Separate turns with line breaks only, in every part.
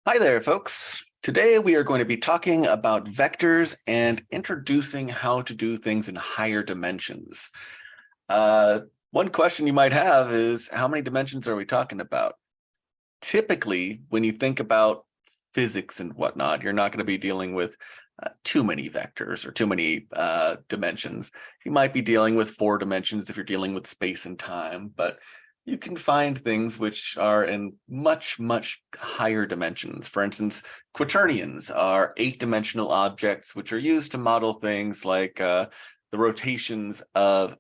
Hi there, folks. Today we are going to be talking about vectors and introducing how to do things in higher dimensions. One question you might have is, how many dimensions are we talking about? Typically, when you think about physics and whatnot, you're not going to be dealing with too many vectors or too many dimensions. You might be dealing with 4 dimensions if you're dealing with space and time, but you can find things which are in much, much higher dimensions. For instance, quaternions are 8-dimensional objects which are used to model things like the rotations of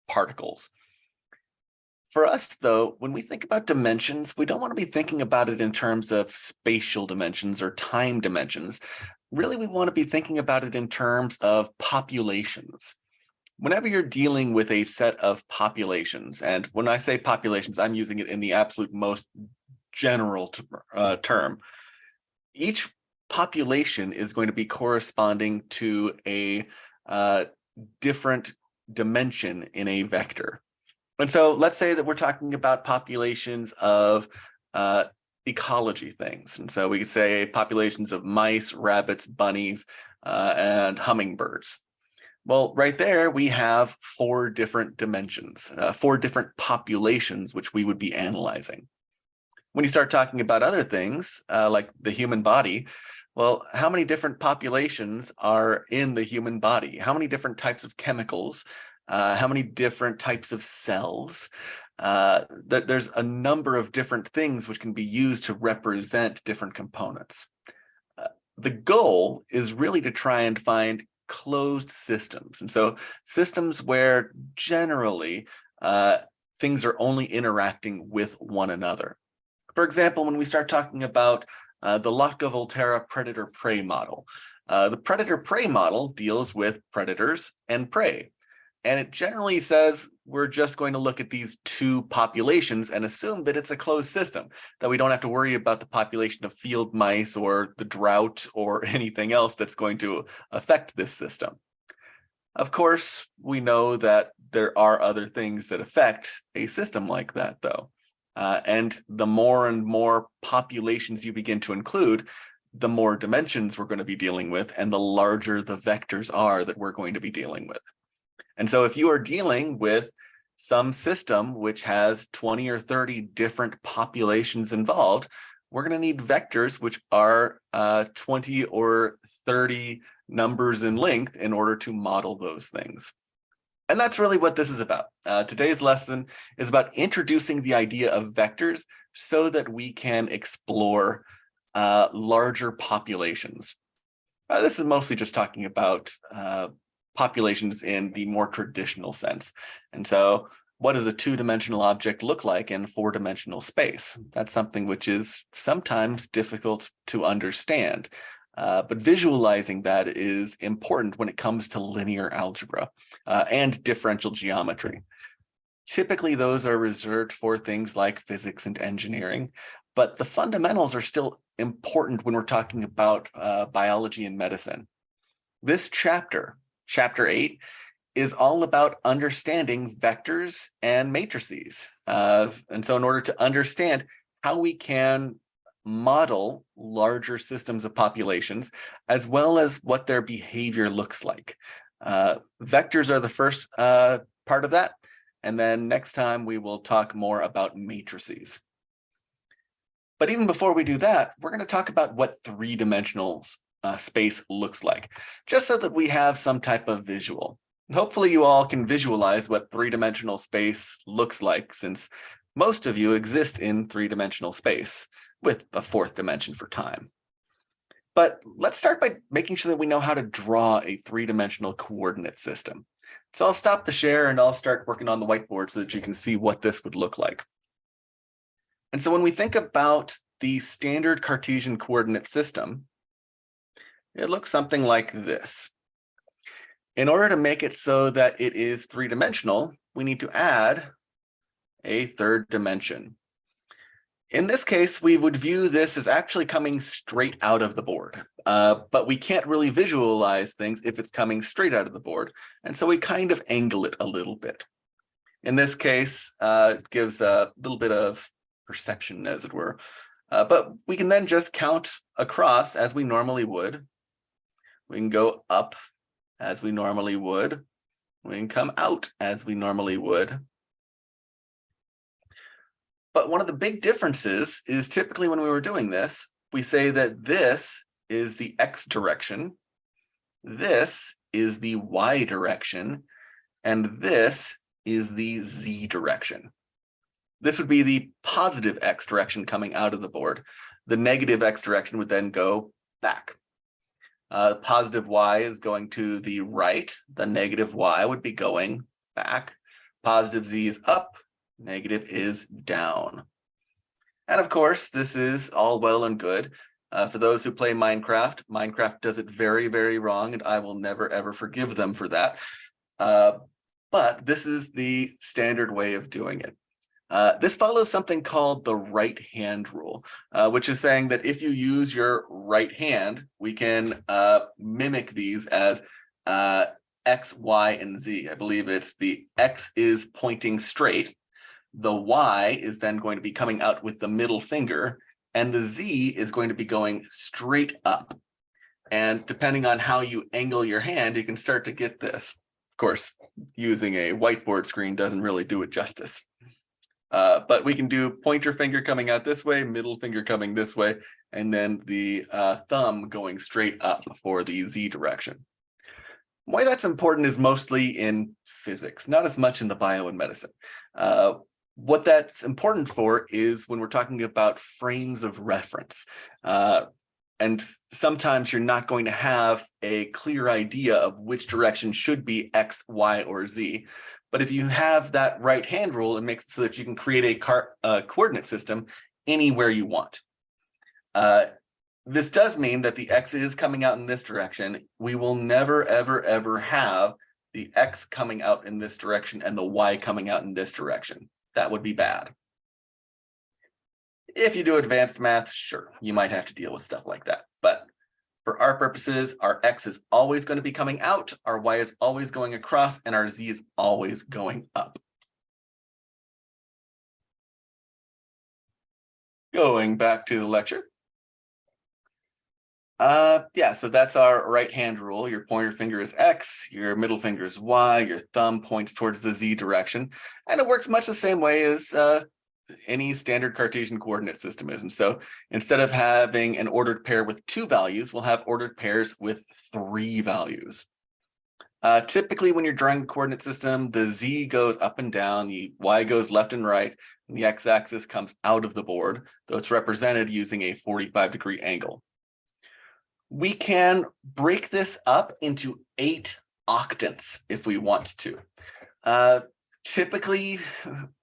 particles. For us, though, when we think about dimensions, we don't want to be thinking about it in terms of spatial dimensions or time dimensions. Really, we want to be thinking about it in terms of populations. Whenever you're dealing with a set of populations, and when I say populations, I'm using it in the absolute most general term, each population is going to be corresponding to a different dimension in a vector. And so let's say that we're talking about populations of ecology things. And so we could say populations of mice, rabbits, bunnies, and hummingbirds. Well, right there, we have 4 different dimensions, 4 different populations, which we would be analyzing. When you start talking about other things, like the human body, well, how many different populations are in the human body? How many different types of chemicals? How many different types of cells? There's a number of different things which can be used to represent different components. The goal is really to try and find closed systems. And so systems where generally things are only interacting with one another. For example, when we start talking about the Lotka-Volterra predator-prey model, the predator-prey model deals with predators and prey. And it generally says we're just going to look at these 2 populations and assume that it's a closed system, that we don't have to worry about the population of field mice or the drought or anything else that's going to affect this system. Of course, we know that there are other things that affect a system like that, though. And the more and more populations you begin to include, the more dimensions we're going to be dealing with, and the larger the vectors are that we're going to be dealing with. And so if you are dealing with some system which has 20 or 30 different populations involved, we're going to need vectors which are 20 or 30 numbers in length in order to model those things. And that's really what this is about. Today's lesson is about introducing the idea of vectors so that we can explore larger populations. This is mostly just talking about populations in the more traditional sense. And so what does a 2-dimensional object look like in 4-dimensional space? That's something which is sometimes difficult to understand. But visualizing that is important when it comes to linear algebra and differential geometry. Typically, those are reserved for things like physics and engineering, but the fundamentals are still important when we're talking about biology and medicine. This chapter 8, is all about understanding vectors and matrices. And so in order to understand how we can model larger systems of populations, as well as what their behavior looks like. Vectors are the first part of that. And then next time we will talk more about matrices. But even before we do that, we're going to talk about what 3-dimensional space looks like, just so that we have some type of visual. Hopefully you all can visualize what 3-dimensional space looks like, since most of you exist in 3-dimensional space with a 4th dimension for time. But let's start by making sure that we know how to draw a 3-dimensional coordinate system. So I'll stop the share and I'll start working on the whiteboard so that you can see what this would look like. And so when we think about the standard Cartesian coordinate system, it looks something like this. In order to make it so that it is 3-dimensional, we need to add a 3rd dimension. In this case, we would view this as actually coming straight out of the board, but we can't really visualize things if it's coming straight out of the board, and so we kind of angle it a little bit. In this case, it gives a little bit of perception, as it were. But we can then just count across as we normally would. We can go up as we normally would. We can come out as we normally would. But one of the big differences is typically when we were doing this, we say that this is the X direction, this is the Y direction, and this is the Z direction. This would be the positive X direction coming out of the board. The negative X direction would then go back. Positive Y is going to the right. The negative Y would be going back. Positive Z is up. Negative is down. And of course, this is all well and good. For those who play Minecraft, Minecraft does it very, very wrong, and I will never, ever forgive them for that. But this is the standard way of doing it. This follows something called the right hand rule, which is saying that if you use your right hand, we can mimic these as X, Y, and Z. I believe it's the X is pointing straight. The Y is then going to be coming out with the middle finger, and the Z is going to be going straight up. And depending on how you angle your hand, you can start to get this. Of course, using a whiteboard screen doesn't really do it justice. But we can do pointer finger coming out this way, middle finger coming this way, and then the thumb going straight up for the Z direction. Why that's important is mostly in physics, not as much in the bio and medicine. What that's important for is when we're talking about frames of reference. And sometimes you're not going to have a clear idea of which direction should be X, Y, or Z. But if you have that right hand rule, it makes it so that you can create a coordinate system anywhere you want. This does mean that the X is coming out in this direction. We will never, ever, ever have the X coming out in this direction and the Y coming out in this direction. That would be bad. If you do advanced math, sure, you might have to deal with stuff like that. But for our purposes, our X is always going to be coming out, our Y is always going across, and our Z is always going up. Going back to the lecture. So that's our right hand rule. Your pointer finger is X, your middle finger is Y, your thumb points towards the Z direction. And it works much the same way as any standard Cartesian coordinate system is. And so instead of having an ordered pair with 2 values, we'll have ordered pairs with 3 values. Typically, when you're drawing a coordinate system, the Z goes up and down, the Y goes left and right, and the X-axis comes out of the board, though it's represented using a 45-degree angle. We can break this up into 8 octants if we want to. Typically,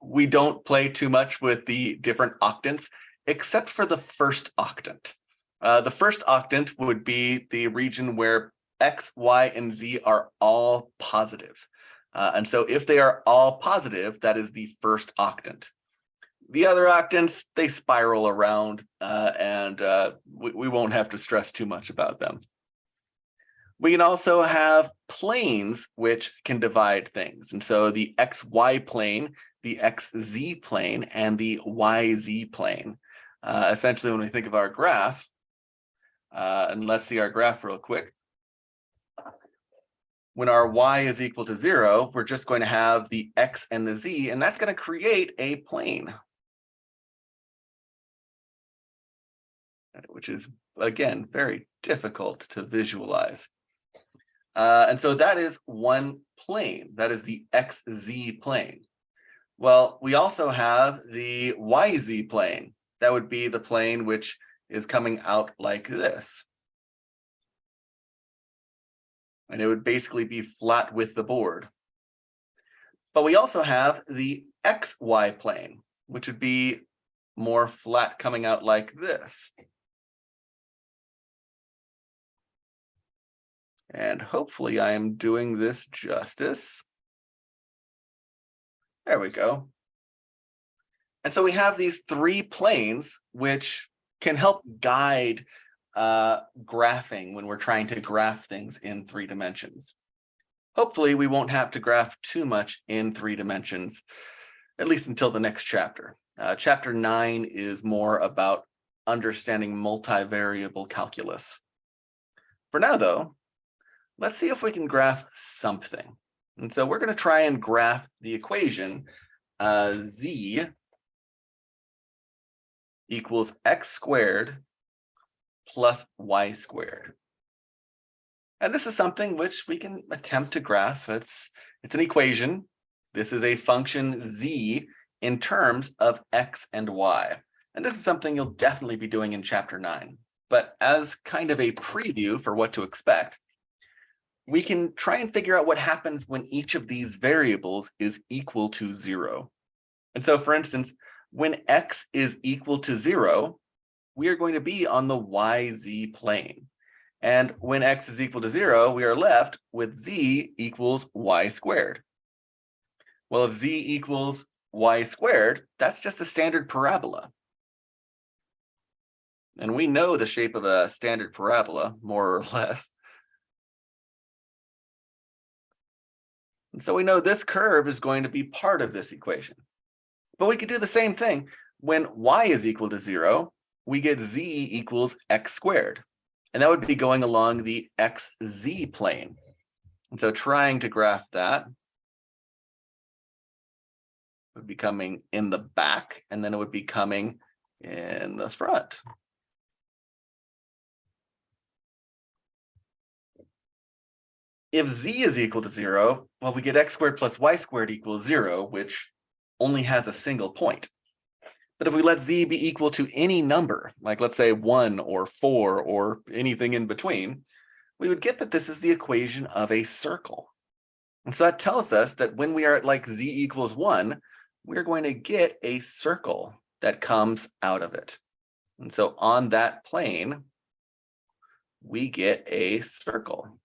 we don't play too much with the different octants, except for the first octant. The first octant would be the region where X, Y, and Z are all positive. And so if they are all positive, that is the first octant. The other octants, they spiral around, and we won't have to stress too much about them. We can also have planes which can divide things. And so the XY plane, the XZ plane, and the YZ plane. Essentially, when we think of our graph, and let's see our graph real quick. When our Y is equal to 0, we're just going to have the X and the Z, and that's going to create a plane. Which is, again, very difficult to visualize. And so that is one plane. That is the XZ plane. Well, we also have the YZ plane. That would be the plane which is coming out like this. And it would basically be flat with the board. But we also have the XY plane, which would be more flat coming out like this. And hopefully I am doing this justice. There we go. And so we have these 3 planes which can help guide graphing when we're trying to graph things in 3 dimensions. Hopefully we won't have to graph too much in 3 dimensions, at least until the next chapter. Chapter 9 is more about understanding multivariable calculus. For now, though, let's see if we can graph something. And so we're going to try and graph the equation z equals x squared plus y squared. And this is something which we can attempt to graph. It's an equation. This is a function z in terms of x and y. And this is something you'll definitely be doing in chapter 9. But as kind of a preview for what to expect, we can try and figure out what happens when each of these variables is equal to 0. And so, for instance, when x is equal to 0, we are going to be on the yz plane. And when x is equal to 0, we are left with z equals y squared. Well, if z equals y squared, that's just a standard parabola. And we know the shape of a standard parabola, more or less. And so we know this curve is going to be part of this equation. But we could do the same thing. When y is equal to 0, we get z equals x squared. And that would be going along the xz plane. And so trying to graph that would be coming in the back, and then it would be coming in the front. If z is equal to 0, well, we get x squared plus y squared equals 0, which only has a single point. But if we let z be equal to any number, like let's say 1 or 4 or anything in between, we would get that this is the equation of a circle. And so that tells us that when we are at like z equals 1, we're going to get a circle that comes out of it. And so on that plane, we get a circle.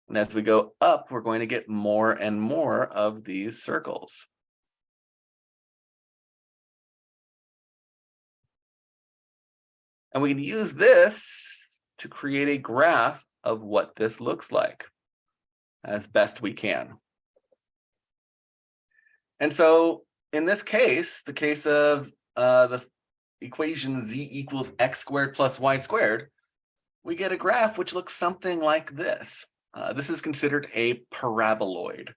And as we go up, we're going to get more and more of these circles. And we can use this to create a graph of what this looks like as best we can. And so in this case, the case of the equation z equals x squared plus y squared, we get a graph which looks something like this. This is considered a paraboloid.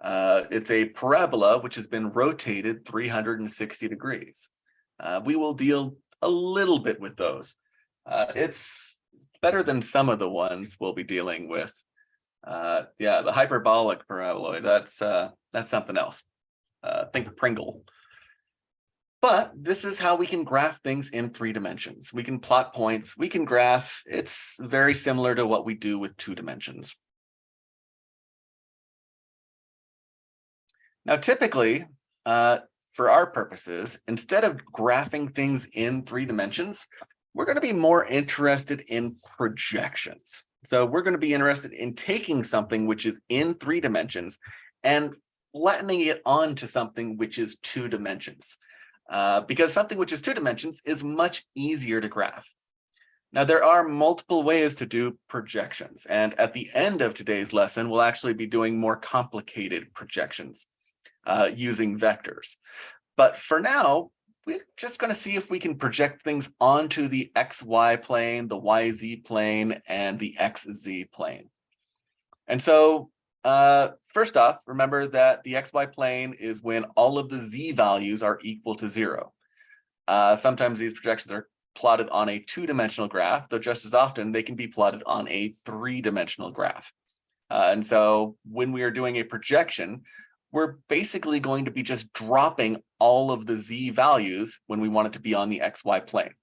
It's a parabola which has been rotated 360 degrees. We will deal a little bit with those. It's better than some of the ones we'll be dealing with. Yeah, the hyperbolic paraboloid, that's something else. Think Pringle. But this is how we can graph things in 3 dimensions. We can plot points, we can graph. It's very similar to what we do with 2 dimensions. Now, typically, for our purposes, instead of graphing things in 3 dimensions, we're going to be more interested in projections. So we're going to be interested in taking something which is in 3 dimensions and flattening it onto something which is 2 dimensions. Because something which is 2 dimensions is much easier to graph. Now, there are multiple ways to do projections, and at the end of today's lesson, we'll actually be doing more complicated projections using vectors. But for now, we're just going to see if we can project things onto the XY plane, the YZ plane, and the XZ plane. And so first off, remember that the XY plane is when all of the Z values are equal to 0. Sometimes these projections are plotted on a 2-dimensional graph, though just as often they can be plotted on a 3-dimensional graph. And so when we are doing a projection, we're basically going to be just dropping all of the Z values when we want it to be on the XY plane.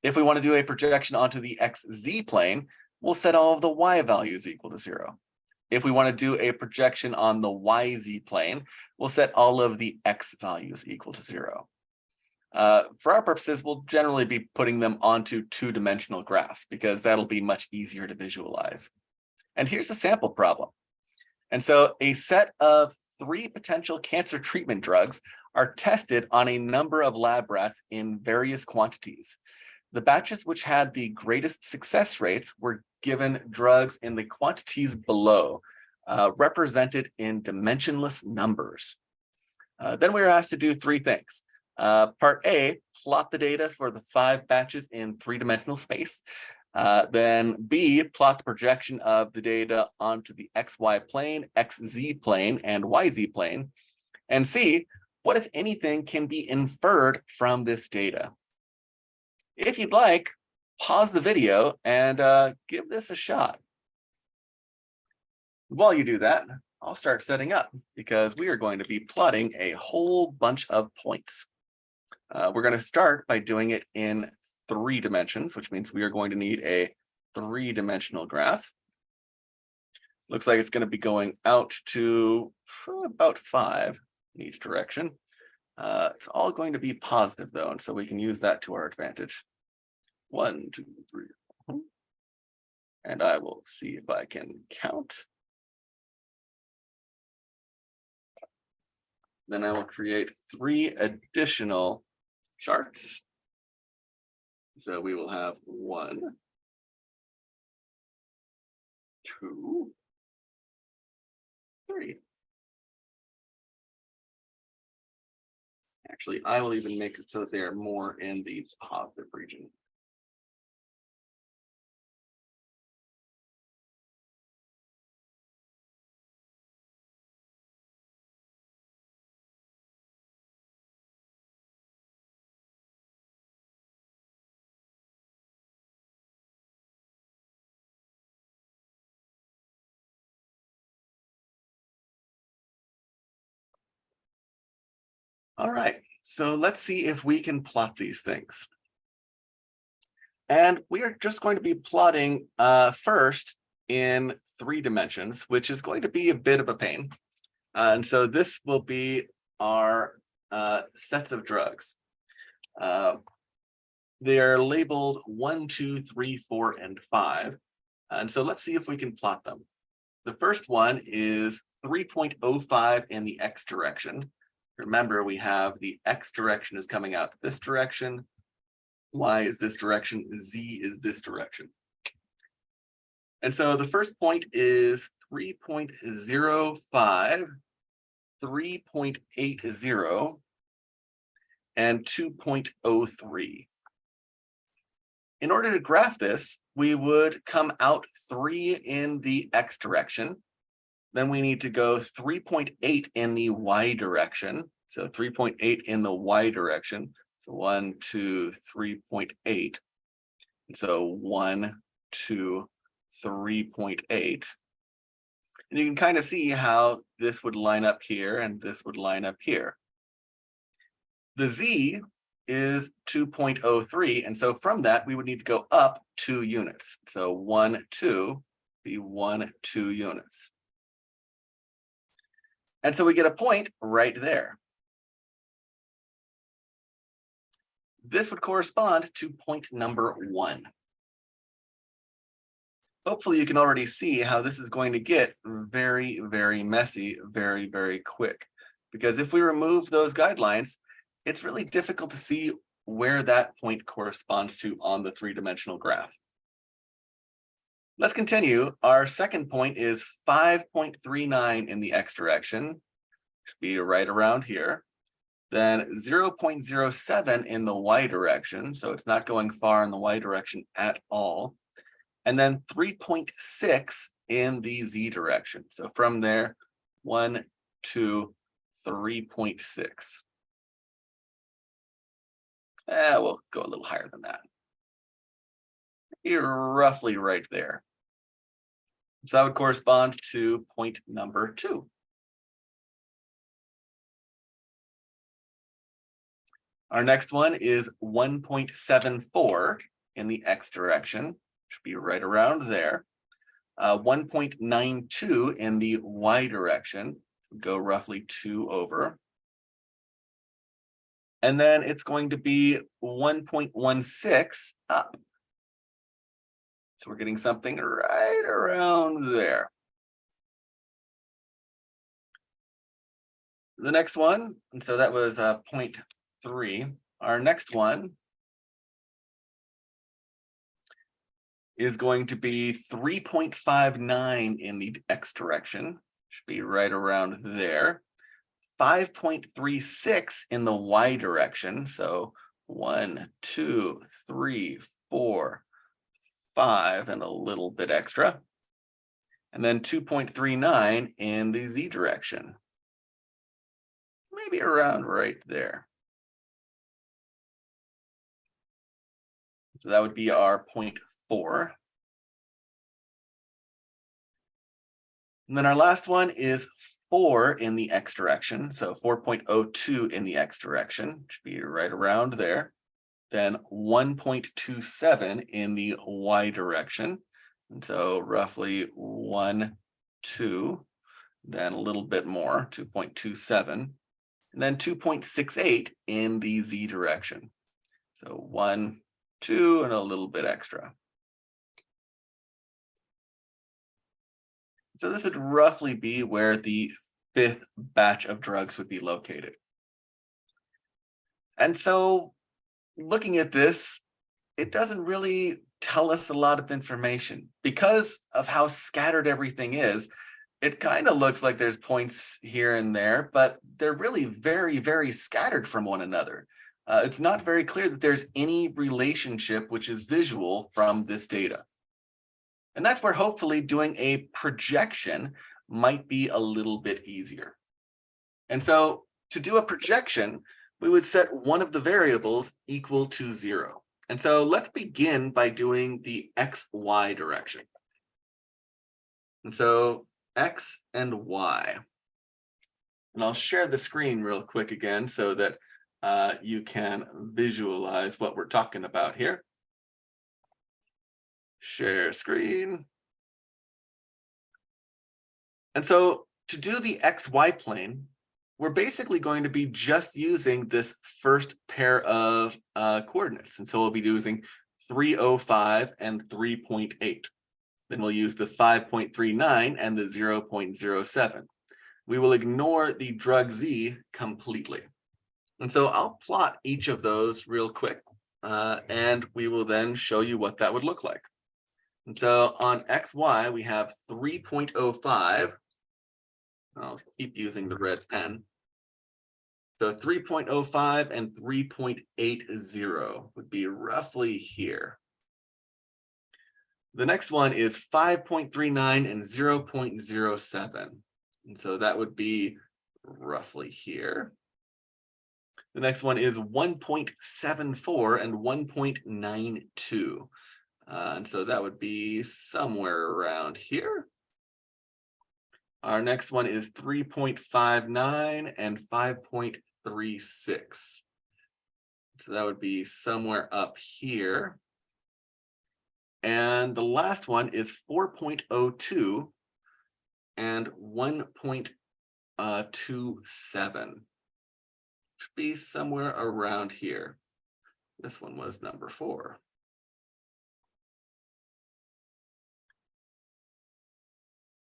If we want to do a projection onto the XZ plane, we'll set all of the Y values equal to 0. If we want to do a projection on the YZ plane, we'll set all of the X values equal to 0. For our purposes, we'll generally be putting them onto 2-dimensional graphs because that'll be much easier to visualize. And here's a sample problem. And so a set of 3 potential cancer treatment drugs are tested on a number of lab rats in various quantities. The batches which had the greatest success rates were given drugs in the quantities below, represented in dimensionless numbers. Then we were asked to do 3 things. Part A, plot the data for the 5 batches in 3-dimensional space. Then B, plot the projection of the data onto the XY plane, XZ plane, and YZ plane. And C, what, if anything, can be inferred from this data? If you'd like, pause the video and give this a shot. While you do that, I'll start setting up because we are going to be plotting a whole bunch of points. We're going to start by doing it in 3 dimensions, which means we are going to need a 3-dimensional graph. Looks like it's going to be going out to about 5 in each direction. It's all going to be positive though, and so we can use that to our advantage. 1, 2, 3, 4. And I will see if I can count. Then I will create 3 additional charts. So we will have 1, 2, 3. Actually, I will even make it so that they are more in the positive region. All right, so let's see if we can plot these things. And we are just going to be plotting first in 3 dimensions, which is going to be a bit of a pain. And so this will be our sets of drugs. They're labeled 1, 2, 3, 4, and 5. And so let's see if we can plot them. The first one is 3.05 in the X direction. Remember, we have the X direction is coming out this direction. Y is this direction, Z is this direction. And so the first point is 3.05, 3.80, and 2.03. In order to graph this, we would come out 3 in the X direction. Then we need to go 3.8 in the Y direction. So 3.8 in the Y direction. So 1, 2, 3.8. And so 1, 2, 3.8. And you can kind of see how this would line up here and this would line up here. The Z is 2.03. And so from that, we would need to go up 2 units. So 1, 2 be 1, 2 units. And so we get a point right there. This would correspond to point number 1. Hopefully you can already see how this is going to get very, very messy, very, very quick. Because if we remove those guidelines, it's really difficult to see where that point corresponds to on the 3-dimensional graph. Let's continue. Our second point is 5.39 in the X direction, should be right around here. Then 0.07 in the Y direction, so it's not going far in the Y direction at all. And then 3.6 in the Z direction. So from there, 1, 2, 3.6. We'll go a little higher than that. You're roughly right there. So that would correspond to point number 2. Our next one is 1.74 in the X direction, should be right around there. 1.92 in the Y direction, go roughly 2 over. And then it's going to be 1.16 up. So we're getting something right around there. The next one, and so that was 0.3. Our next one is going to be 3.59 in the X direction, should be right around there. 5.36 in the y direction. So 1, 2, 3, 4, 5, and a little bit extra. And then 2.39 in the z direction. Maybe around right there. So that would be our 0.4. And then our last one is 4 in the x direction. So 4.02 in the x direction, should be right around there. Then 1.27 in the y direction. And so roughly 1, 2, then a little bit more, 2.27, and then 2.68 in the z direction. So 1, 2, and a little bit extra. So this would roughly be where the 5th batch of drugs would be located. And so looking at this, it doesn't really tell us a lot of information. Because of how scattered everything is, it kind of looks like there's points here and there, but they're really very, very scattered from one another. It's not very clear that there's any relationship which is visual from this data. And that's where hopefully doing a projection might be a little bit easier. And so to do a projection, we would set one of the variables equal to 0. And so let's begin by doing the xy direction. And so x and y. And I'll share the screen real quick again so that you can visualize what we're talking about here. Share screen. And so to do the xy plane, we're basically going to be just using this first pair of coordinates. And so we'll be using 305 and 3.8. Then we'll use the 5.39 and the 0.07. We will ignore the drug Z completely. And so I'll plot each of those real quick, and we will then show you what that would look like. And so on XY, we have 3.05. I'll keep using the red pen. So 3.05 and 3.80 would be roughly here. The next one is 5.39 and 0.07. And so that would be roughly here. The next one is 1.74 and 1.92. And so that would be somewhere around here. Our next one is 3.59 and 5.36. So that would be somewhere up here. And the last one is 4.02 and 1.27. Should be somewhere around here. This one was number 4.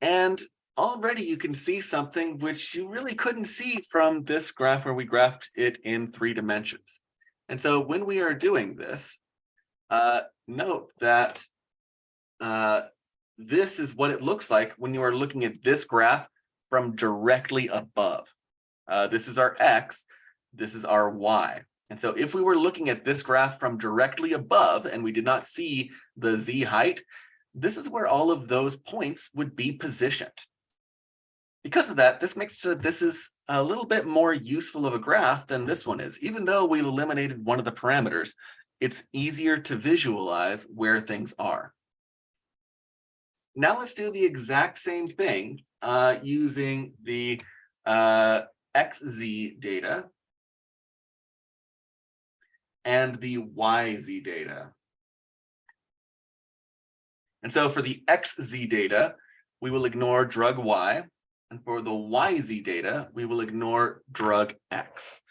And already you can see something which you really couldn't see from this graph where we graphed it in 3 dimensions. And so when we are doing this, note that this is what it looks like when you are looking at this graph from directly above. This is our x, this is our y. And so if we were looking at this graph from directly above and we did not see the z height, this is where all of those points would be positioned. Because of that, this makes this is a little bit more useful of a graph than this one is. Even though we've eliminated one of the parameters, it's easier to visualize where things are. Now let's do the exact same thing using the XZ data and the YZ data. And so for the XZ data, we will ignore drug Y. And for the YZ data, we will ignore drug X.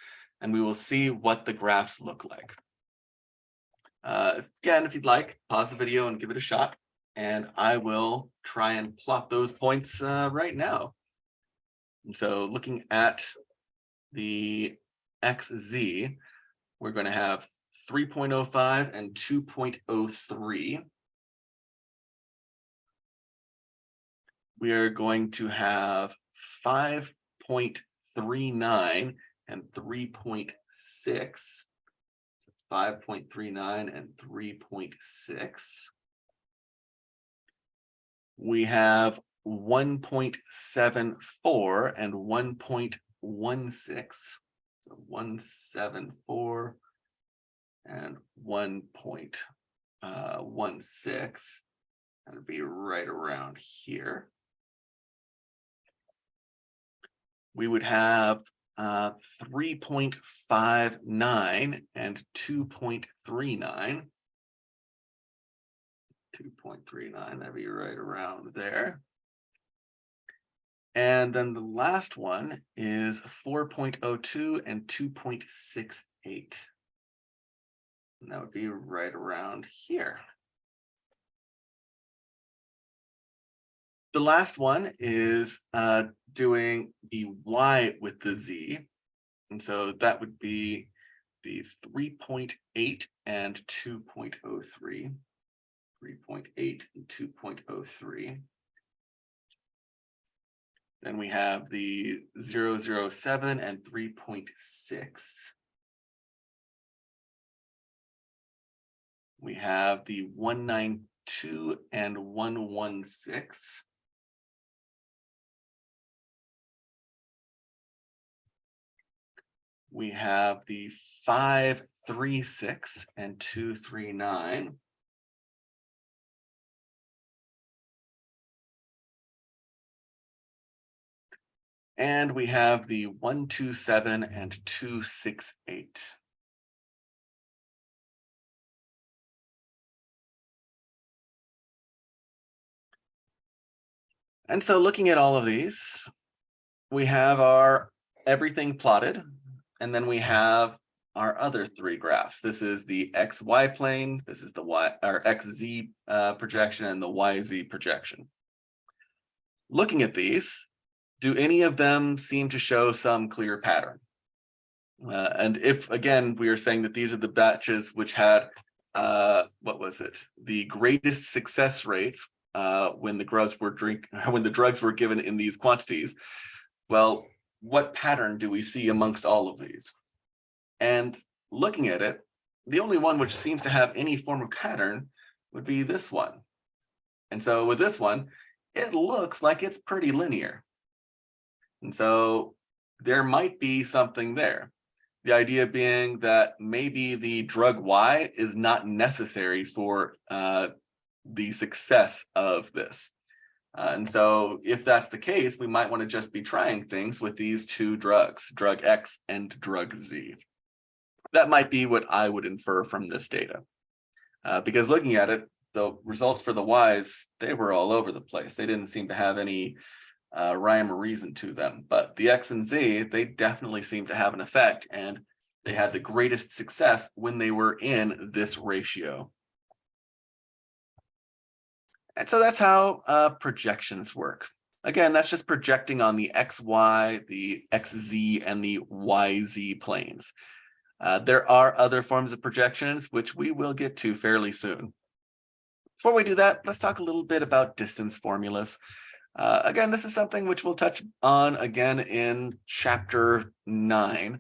And we will see what the graphs look like. Again, if you'd like, pause the video and give it a shot. And I will try and plot those points right now. And so looking at the XZ, we're going to have 3.05 and 2.03. We are going to have 5.3 5.39 and 3.6. 5.39 and 3.6. We have 1.74 and 1.16. So 174 and 1.16. That'll be right around here. We would have 3.59 and 2.39. 2.39, that'd be right around there. And then the last one is 4.02 and 2.68. And that would be right around here. The last one is doing the y with the z. And so that would be the 3.8 and 2.03. 3.8 and 2.03. Then we have the 0.007 and 3.6. We have the 192 and 116. We have the 536 and 239. And we have the 127 and 268. And so looking at all of these, we have our everything plotted, and then we have our other three graphs. This is the XY plane, this is the XZ projection, and the YZ projection. Looking at these, do any of them seem to show some clear pattern? And if, again, we are saying that these are the batches which had, what was it? The greatest success rates when the drugs were given in these quantities. Well, what pattern do we see amongst all of these? And looking at it, the only one which seems to have any form of pattern would be this one. And so with this one, it looks like it's pretty linear. And so there might be something there. The idea being that maybe the drug Y is not necessary for the success of this. And so if that's the case, we might want to just be trying things with these two drugs, drug X and drug Z. That might be what I would infer from this data. Because looking at it, the results for the Ys, they were all over the place. They didn't seem to have any rhyme or reason to them. But the X and Z, they definitely seem to have an effect, and they had the greatest success when they were in this ratio. And so that's how projections work. Again, that's just projecting on the XY, the XZ, and the YZ planes. There are other forms of projections, which we will get to fairly soon. Before we do that, let's talk a little bit about distance formulas. Again, this is something which we'll touch on again in chapter 9,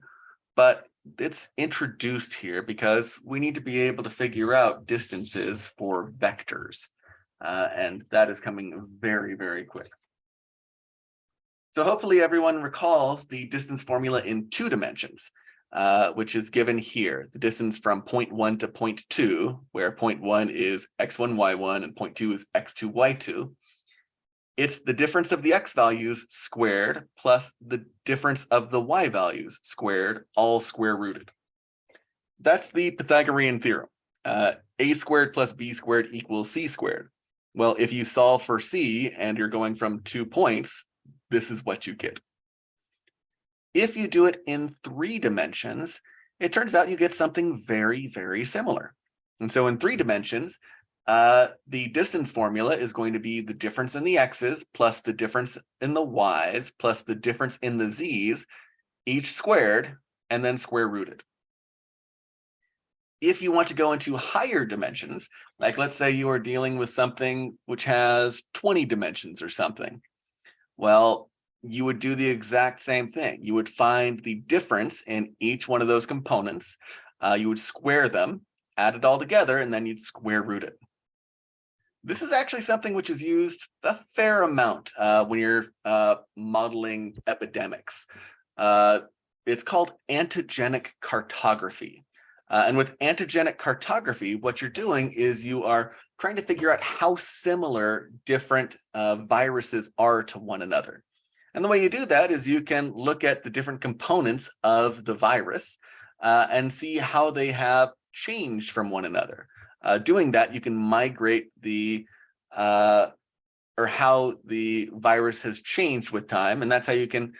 but it's introduced here because we need to be able to figure out distances for vectors. And that is coming very, very quick. So hopefully everyone recalls the distance formula in 2 dimensions, which is given here. The distance from point 1 to point 2, where point 1 is x1, y1, and point 2 is x2, y2. It's the difference of the x values squared plus the difference of the y values squared, all square rooted. That's the Pythagorean theorem. A squared plus b squared equals c squared. Well, if you solve for c and you're going from 2 points, this is what you get. If you do it in 3 dimensions, it turns out you get something very, very similar. And so in 3 dimensions, the distance formula is going to be the difference in the x's plus the difference in the y's plus the difference in the z's, each squared, and then square rooted. If you want to go into higher dimensions, like let's say you are dealing with something which has 20 dimensions or something, well, you would do the exact same thing. You would find the difference in each one of those components. You would square them, add it all together, and then you'd square root it. This is actually something which is used a fair amount when you're modeling epidemics. It's called antigenic cartography. And with antigenic cartography, what you're doing is you are trying to figure out how similar different viruses are to one another. And the way you do that is you can look at the different components of the virus and see how they have changed from one another. Doing that, you can migrate the or how the virus has changed with time, and that's how you can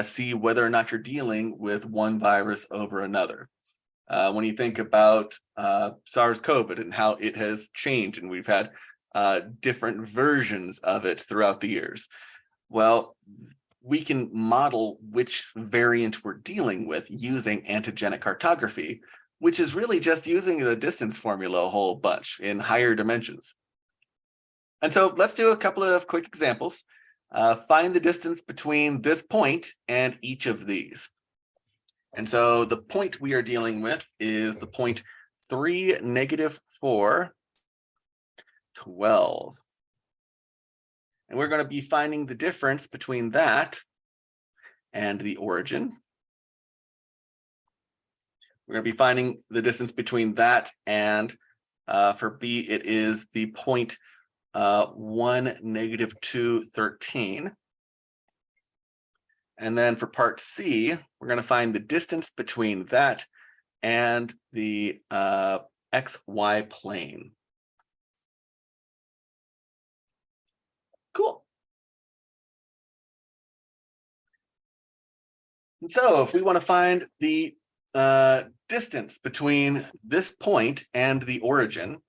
see whether or not you're dealing with one virus over another. When you think about SARS-CoV and how it has changed, and we've had different versions of it throughout the years. Well, we can model which variant we're dealing with using antigenic cartography, which is really just using the distance formula a whole bunch in higher dimensions. And so let's do a couple of quick examples. Find the distance between this point and each of these. And so the point we are dealing with is the point 3, -4, 12. And we're going to be finding the difference between that and the origin. We're going to be finding the distance between that and, for B, it is the point 1, -2, 13. And then for part C, we're going to find the distance between that and the XY plane. Cool. And so if we want to find the distance between this point and the origin,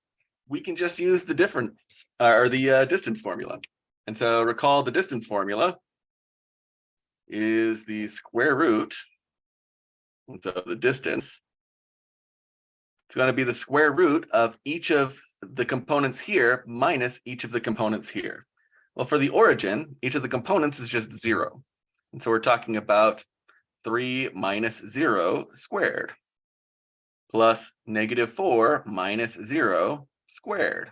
we can just use the difference or the distance formula. And so recall the distance formula is the square root. And so the distance, it's going to be the square root of each of the components here minus each of the components here. Well, for the origin, each of the components is just 0. And so we're talking about 3 minus 0 squared plus -4 minus 0 squared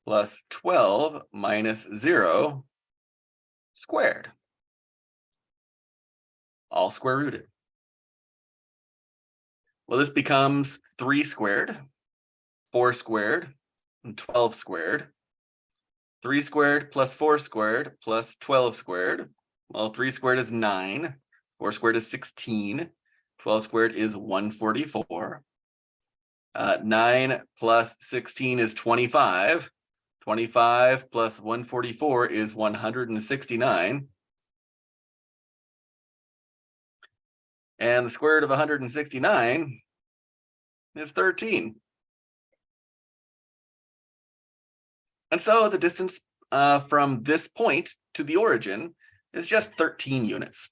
plus 12 minus 0 squared, all square rooted. Well, this becomes 3 squared, 4 squared, and 12 squared. 3 squared plus 4 squared plus 12 squared. Well, 3 squared is 9, 4 squared is 16, 12 squared is 144. 9 plus 16 is 25. 25 plus 144 is 169. And the square root of 169 is 13. And so the distance from this point to the origin is just 13 units.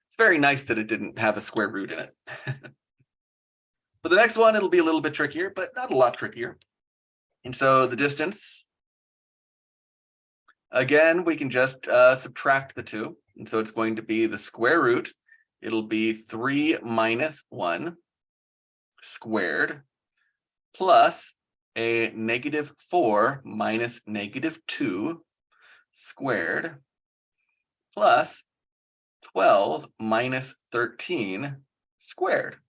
It's very nice that it didn't have a square root in it. For the next one, it'll be a little bit trickier, but not a lot trickier. And so the distance, again, we can just subtract the two. And so it's going to be the square root. It'll be 3 minus 1 squared plus a -4 minus -2 squared plus 12 minus 13 squared.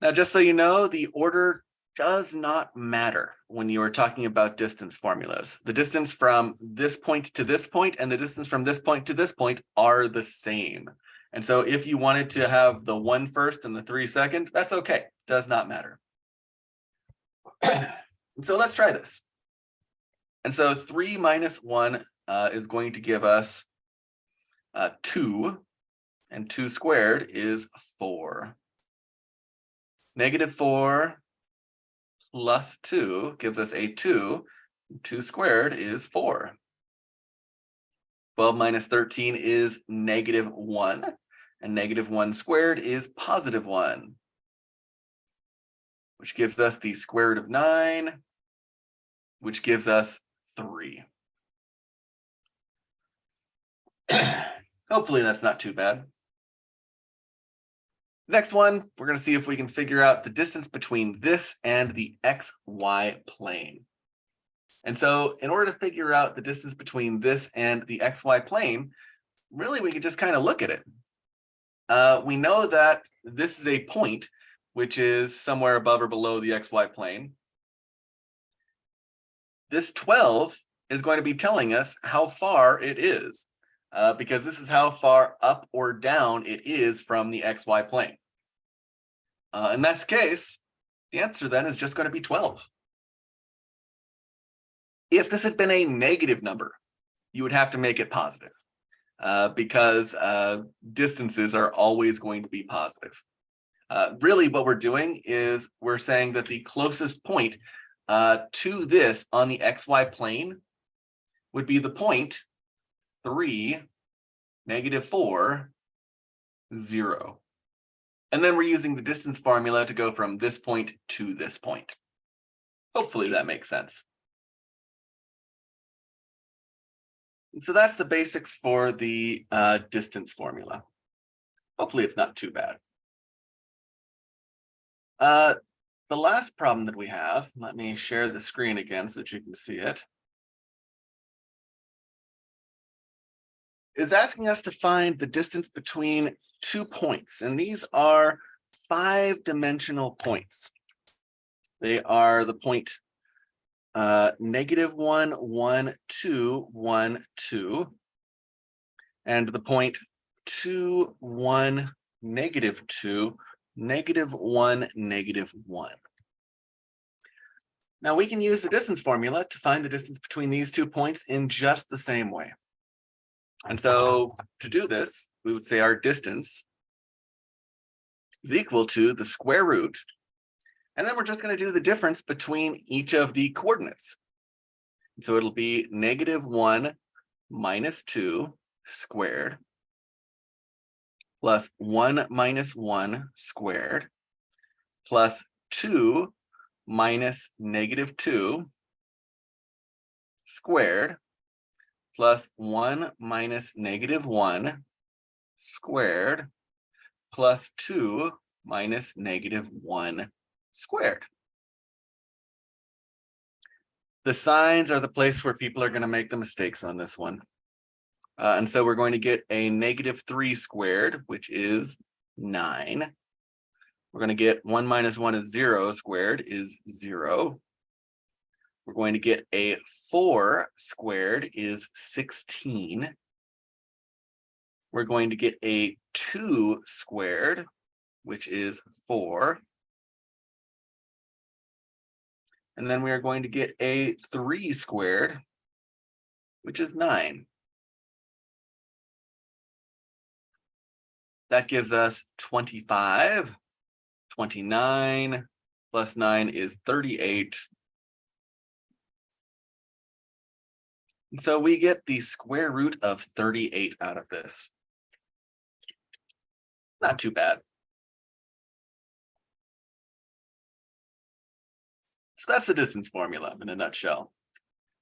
Now, just so you know, the order does not matter when you are talking about distance formulas. The distance from this point to this point and the distance from this point to this point are the same. And so if you wanted to have the 1 first and the 3 second, that's okay. Does not matter. And so let's try this. And so 3 minus 1 is going to give us 2, and 2 squared is 4. -4 plus 2 gives us a 2. 2 squared is 4. 12 minus 13 is -1. And -1 squared is +1. Which gives us the square root of 9, which gives us 3. Hopefully that's not too bad. Next one, we're going to see if we can figure out the distance between this and the XY plane. And so in order to figure out the distance between this and the XY plane, really we can just kind of look at it. We know that this is a point, which is somewhere above or below the XY plane. This 12 is going to be telling us how far it is, because this is how far up or down it is from the XY plane. In this case, the answer then is just going to be 12. If this had been a negative number, you would have to make it positive, because distances are always going to be positive. Really, what we're doing is we're saying that the closest point to this on the XY plane would be the point 3, -4, 0. And then we're using the distance formula to go from this point to this point. Hopefully that makes sense. And so that's the basics for the distance formula. Hopefully it's not too bad. The last problem that we have, let me share the screen again so that you can see it, is asking us to find the distance between 2 points. And these are 5-dimensional points. They are the point -1, 1, 2, 1, 2, and the point 2, 1, -2, -1, -1. Now we can use the distance formula to find the distance between these 2 points in just the same way. And so to do this, we would say our distance is equal to the square root. And then we're just going to do the difference between each of the coordinates. So it'll be -1 - 2 squared plus 1 - 1 squared plus 2 - -2 squared plus 1 - -1 squared plus 2 - -1 squared. The signs are the place where people are going to make the mistakes on this one. And so we're going to get a -3 squared, which is 9. We're going to get 1 - 1 is 0 squared is 0. We're going to get a 4 squared is 16. We're going to get a 2 squared, which is 4. And then we are going to get a 3 squared, which is 9. That gives us 25. 29 plus 9 is 38. And so we get the square root of 38 out of this. Not too bad. So that's the distance formula in a nutshell.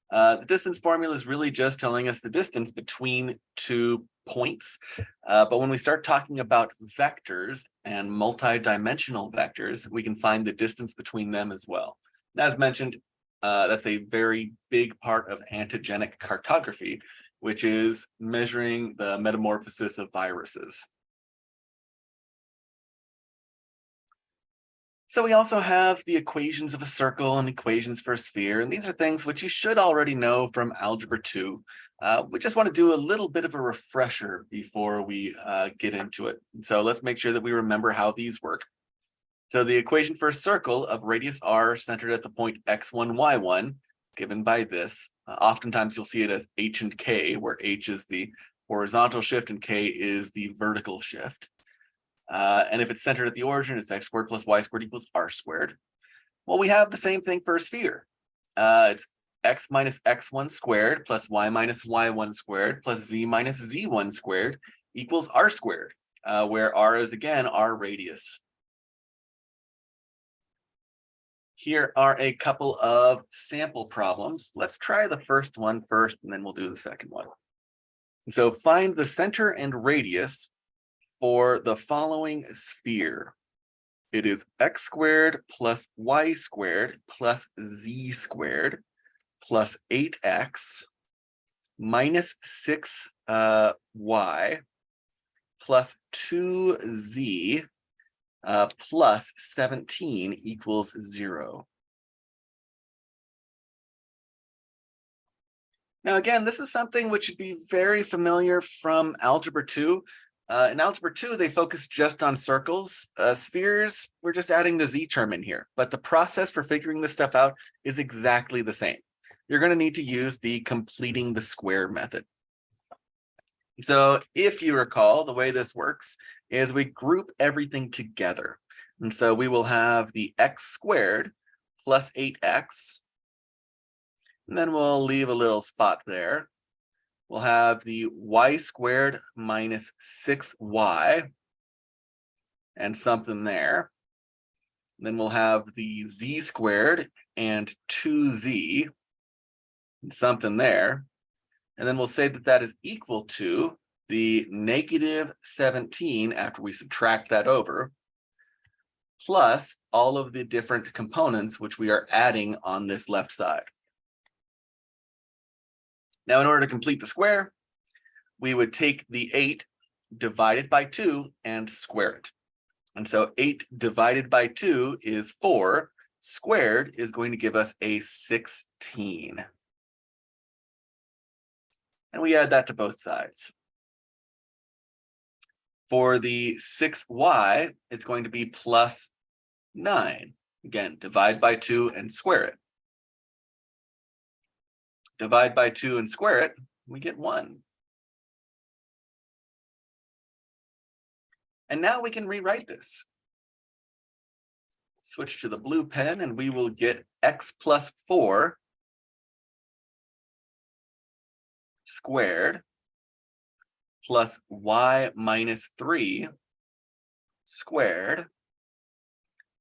The distance formula is really just telling us the distance between 2 points. But when we start talking about vectors and multi-dimensional vectors, we can find the distance between them as well. And as mentioned, that's a very big part of antigenic cartography, which is measuring the metamorphosis of viruses. So we also have the equations of a circle and equations for a sphere, and these are things which you should already know from Algebra 2. We just want to do a little bit of a refresher before we get into it. So let's make sure that we remember how these work. So the equation for a circle of radius r centered at the point x1, y1, given by this. Oftentimes you'll see it as h and k, where h is the horizontal shift and k is the vertical shift. And if it's centered at the origin, it's x squared plus y squared equals r squared. Well, we have the same thing for a sphere. It's x minus x1 squared plus y minus y1 squared plus z minus z1 squared equals r squared, where r is again our radius. Here are a couple of sample problems. Let's try the first one first, and then we'll do the second one. So find the center and radius for the following sphere. It is x squared plus y squared plus z squared plus 8x minus 6y plus 2z plus 17 equals 0. Now, again, this is something which should be very familiar from Algebra 2. In Algebra 2, they focus just on circles. Spheres, we're just adding the z term in here. But the process for figuring this stuff out is exactly the same. You're going to need to use the completing the square method. So if you recall, the way this works is we group everything together. And so we will have the x squared plus 8x. And then we'll leave a little spot there. We'll have the y squared minus 6y and something there. And then we'll have the z squared and 2z and something there. And then we'll say that that is equal to the negative 17 after we subtract that over, plus all of the different components which we are adding on this left side. Now, in order to complete the square, we would take the 8 divided by 2 and square it. And so 8 divided by 2 is 4. Squared is going to give us a 16. And we add that to both sides. For the 6y, it's going to be plus 9. Again, divide by 2 and square it. Divide by 2 and square it, we get 1. And now we can rewrite this. Switch to the blue pen and we will get x plus 4 squared plus y minus 3 squared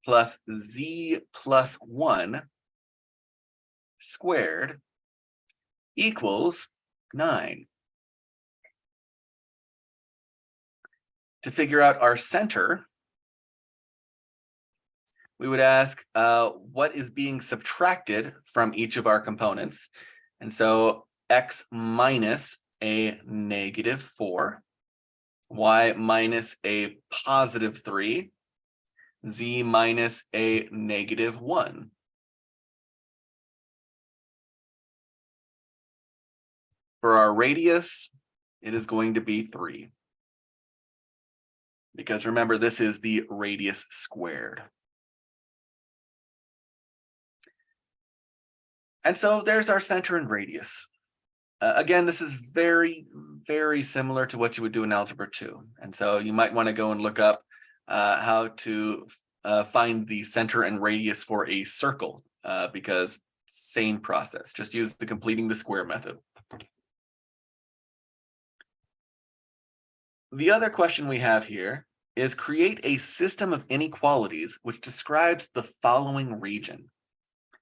plus z plus 1 squared equals 9. To figure out our center, we would ask what is being subtracted from each of our components. And so x minus a negative 4, y minus a positive 3, z minus a negative 1. For our radius, it is going to be 3. Because remember, this is the radius squared. And so there's our center and radius. Again, this is very, very similar to what you would do in Algebra 2. And so you might want to go and look up how to find the center and radius for a circle, because same process, just use the completing the square method. The other question we have here is create a system of inequalities which describes the following region.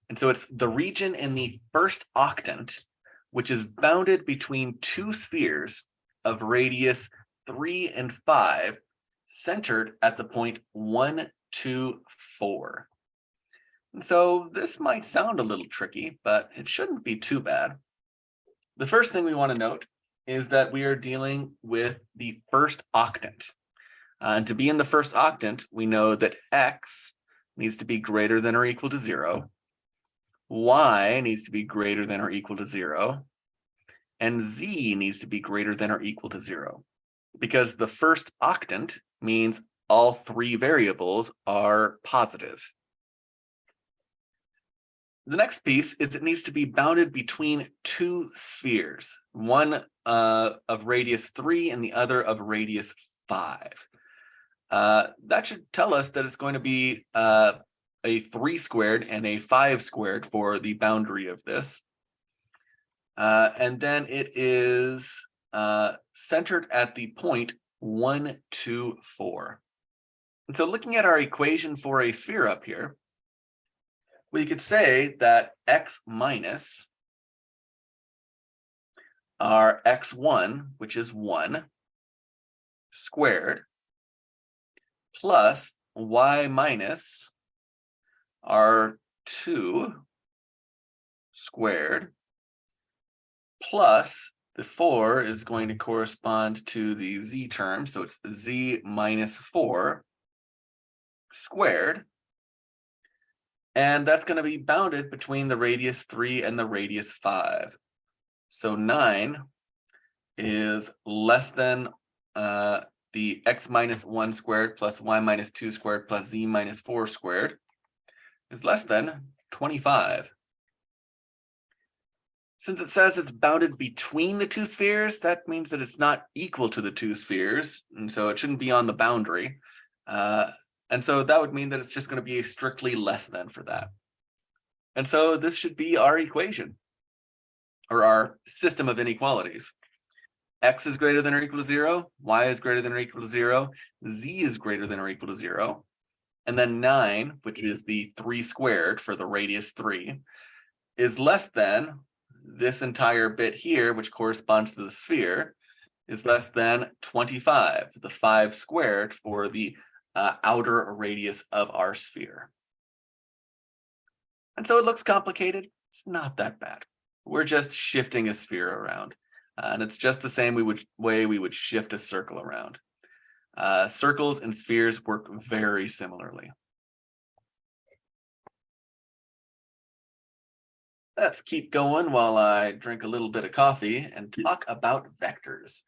And so it's the region in the first octant, which is bounded between two spheres of radius 3 and 5, centered at the point 1, 2, 4. And so this might sound a little tricky, but it shouldn't be too bad. The first thing we want to note is that we are dealing with the first octant. And to be in the first octant, we know that x needs to be greater than or equal to 0. Y needs to be greater than or equal to 0. And z needs to be greater than or equal to 0. Because the first octant means all 3 variables are positive. The next piece is it needs to be bounded between 2 spheres, one of radius 3 and the other of radius 5. That should tell us that it's going to be a 3 squared and a 5 squared for the boundary of this. And then it is centered at the point 1, 2, 4. And so looking at our equation for a sphere up here, we could say that x minus our x1, which is 1, squared, plus y minus our 2 squared, plus the 4 is going to correspond to the z term, so it's z minus 4 squared, and that's going to be bounded between the radius 3 and the radius 5. So 9 is less than the x minus 1 squared plus y minus 2 squared plus z minus 4 squared is less than 25. Since it says it's bounded between the two spheres, that means that it's not equal to the two spheres, and so it shouldn't be on the boundary. And so that would mean that it's just going to be a strictly less than for that. And so this should be our equation, or our system of inequalities. X is greater than or equal to 0, y is greater than or equal to 0, z is greater than or equal to 0, and then 9, which is the 3 squared for the radius 3, is less than this entire bit here, which corresponds to the sphere, is less than 25, the 5 squared for the outer radius of our sphere. And so it looks complicated. It's not that bad. We're just shifting a sphere around. And it's just the same way we would shift a circle around. Circles and spheres work very similarly. Let's keep going while I drink a little bit of coffee and talk about vectors.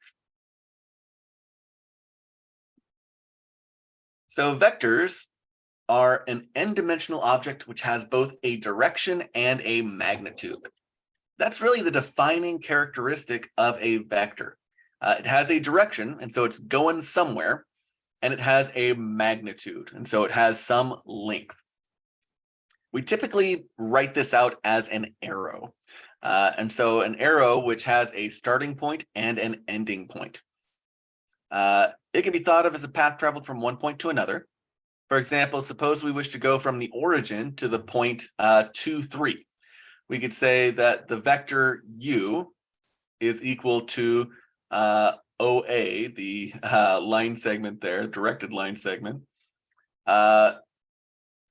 So vectors are an n-dimensional object which has both a direction and a magnitude. That's really the defining characteristic of a vector. It has a direction, and so it's going somewhere, and it has a magnitude, and so it has some length. We typically write this out as an arrow. And so an arrow which has a starting point and an ending point. It can be thought of as a path traveled from one point to another. For example, suppose we wish to go from the origin to the point 2, 3. We could say that the vector u is equal to OA, the line segment there, directed line segment,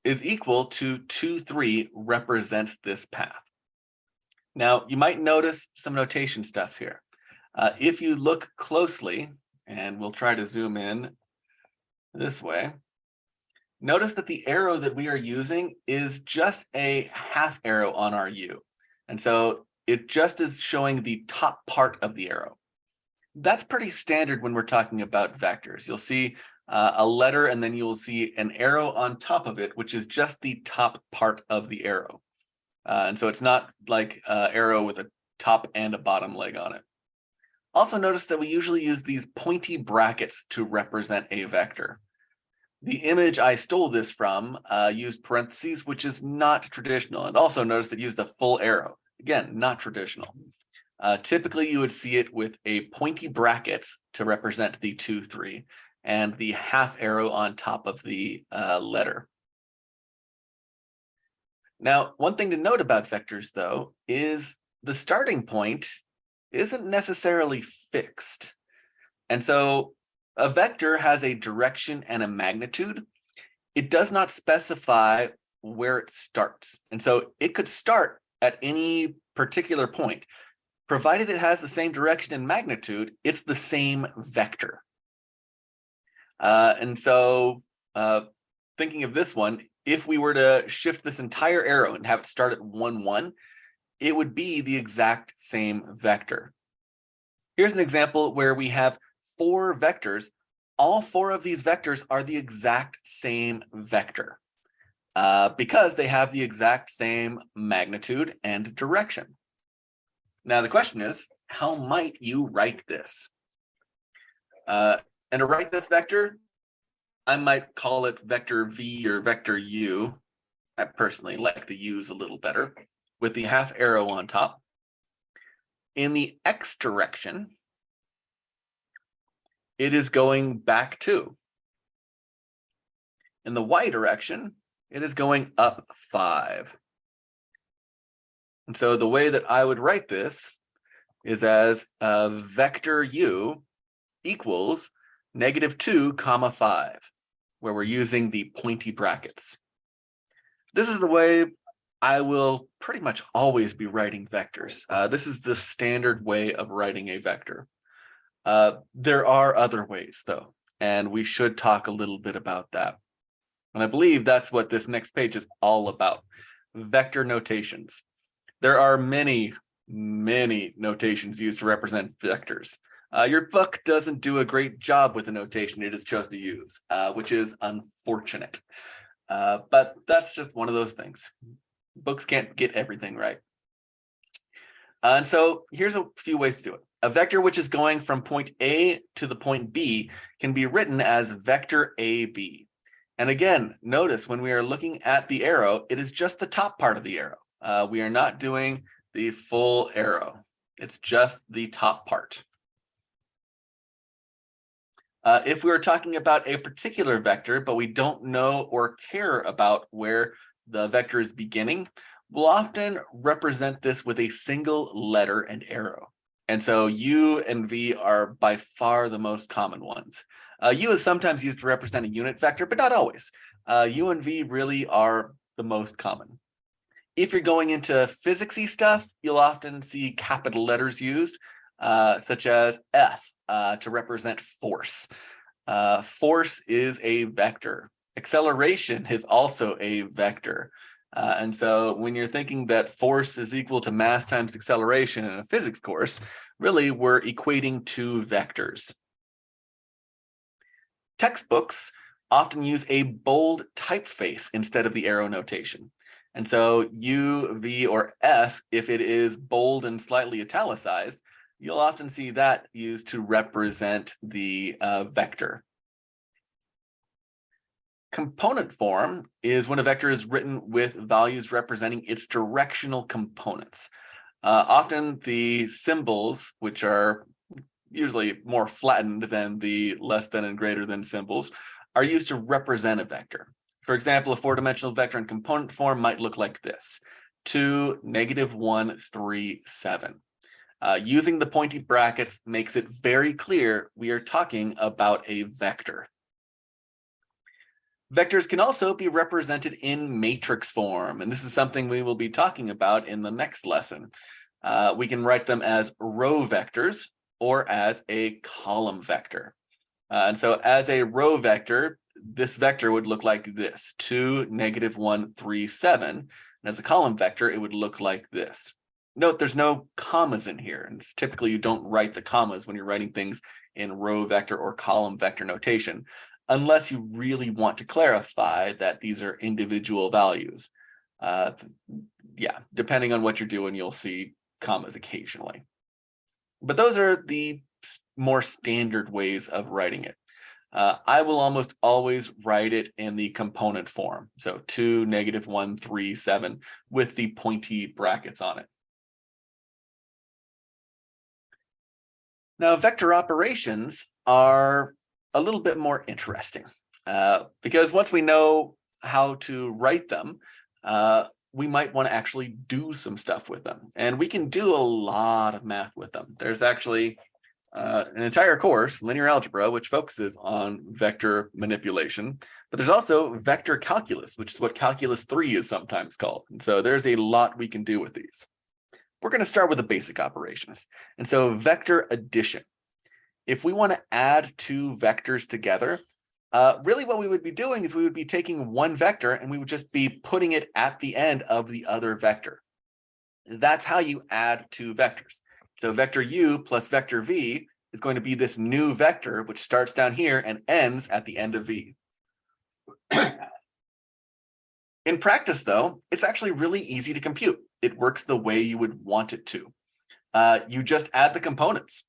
is equal to 2, 3 represents this path. Now, you might notice some notation stuff here. If you look closely, and we'll try to zoom in this way, notice that the arrow that we are using is just a half arrow on our U. And so it just is showing the top part of the arrow. That's pretty standard when we're talking about vectors. You'll see a letter, and then you'll see an arrow on top of it, which is just the top part of the arrow. And so it's not like an arrow with a top and a bottom leg on it. Also notice that we usually use these pointy brackets to represent a vector. The image I stole this from used parentheses, which is not traditional. And also notice it used a full arrow. Again, not traditional. Typically, you would see it with a pointy brackets to represent the 2, 3, and the half arrow on top of the letter. Now, one thing to note about vectors, though, is the starting point isn't necessarily fixed. And so a vector has a direction and a magnitude. It does not specify where it starts. And so it could start at any particular point. Provided it has the same direction and magnitude, it's the same vector. And so thinking of this one, if we were to shift this entire arrow and have it start at 1, 1, it would be the exact same vector. Here's an example where we have 4 vectors. All 4 of these vectors are the exact same vector because they have the exact same magnitude and direction. Now, the question is, how might you write this? And to write this vector, I might call it vector v or vector u. I personally like the u's a little better, with the half arrow on top. In the x direction, it is going back 2. In the y direction, it is going up 5. And so the way that I would write this is as vector u equals -2, 5, where we're using the pointy brackets. This is the way I will pretty much always be writing vectors. This is the standard way of writing a vector. There are other ways, though, and we should talk a little bit about that. And I believe that's what this next page is all about, vector notations. There are many notations used to represent vectors. Your book doesn't do a great job with the notation it has chosen to use, which is unfortunate. But that's just one of those things. Books can't get everything right. And so here's a few ways to do it. A vector which is going from point A to the point B can be written as vector AB. And again, notice when we are looking at the arrow, it is just the top part of the arrow. We are not doing the full arrow. It's just the top part. If we are talking about a particular vector, but we don't know or care about where the vector is beginning, we'll often represent this with a single letter and arrow. And so U and V are by far the most common ones. U is sometimes used to represent a unit vector, but not always. U and V really are the most common. If you're going into physicsy stuff, you'll often see capital letters used, such as F to represent force. Force is a vector. Acceleration is also a vector. And so when you're thinking that force is equal to mass times acceleration in a physics course, really we're equating two vectors. Textbooks often use a bold typeface instead of the arrow notation. And so U, V, or F, if it is bold and slightly italicized, you'll often see that used to represent the vector. Component form is when a vector is written with values representing its directional components. Often the symbols, which are usually more flattened than the less than and greater than symbols, are used to represent a vector. For example, a four-dimensional vector in component form might look like this: 2, -1, 3, 7. Using the pointy brackets makes it very clear we are talking about a vector. Vectors can also be represented in matrix form, and this is something we will be talking about in the next lesson. We can write them as row vectors or as a column vector. And so as a row vector, this vector would look like this: 2, -1, 3, 7. And as a column vector, it would look like this. Note there's no commas in here, and typically you don't write the commas when you're writing things in row vector or column vector notation, unless you really want to clarify that these are individual values. Yeah, depending on what you're doing, you'll see commas occasionally. But those are the more standard ways of writing it. I will almost always write it in the component form. So 2, -1, 3, 7 with the pointy brackets on it. Now, vector operations are a little bit more interesting because once we know how to write them, we might want to actually do some stuff with them. And we can do a lot of math with them. There's actually an entire course, linear algebra, which focuses on vector manipulation. But there's also vector calculus, which is what calculus 3 is sometimes called. And so there's a lot we can do with these. We're going to start with the basic operations. And so vector addition. If we want to add two vectors together, really what we would be doing is we would be taking one vector and we would just be putting it at the end of the other vector. That's how you add two vectors. So vector u plus vector v is going to be this new vector, which starts down here and ends at the end of v. In practice, though, it's actually really easy to compute. It works the way you would want it to. You just add the components.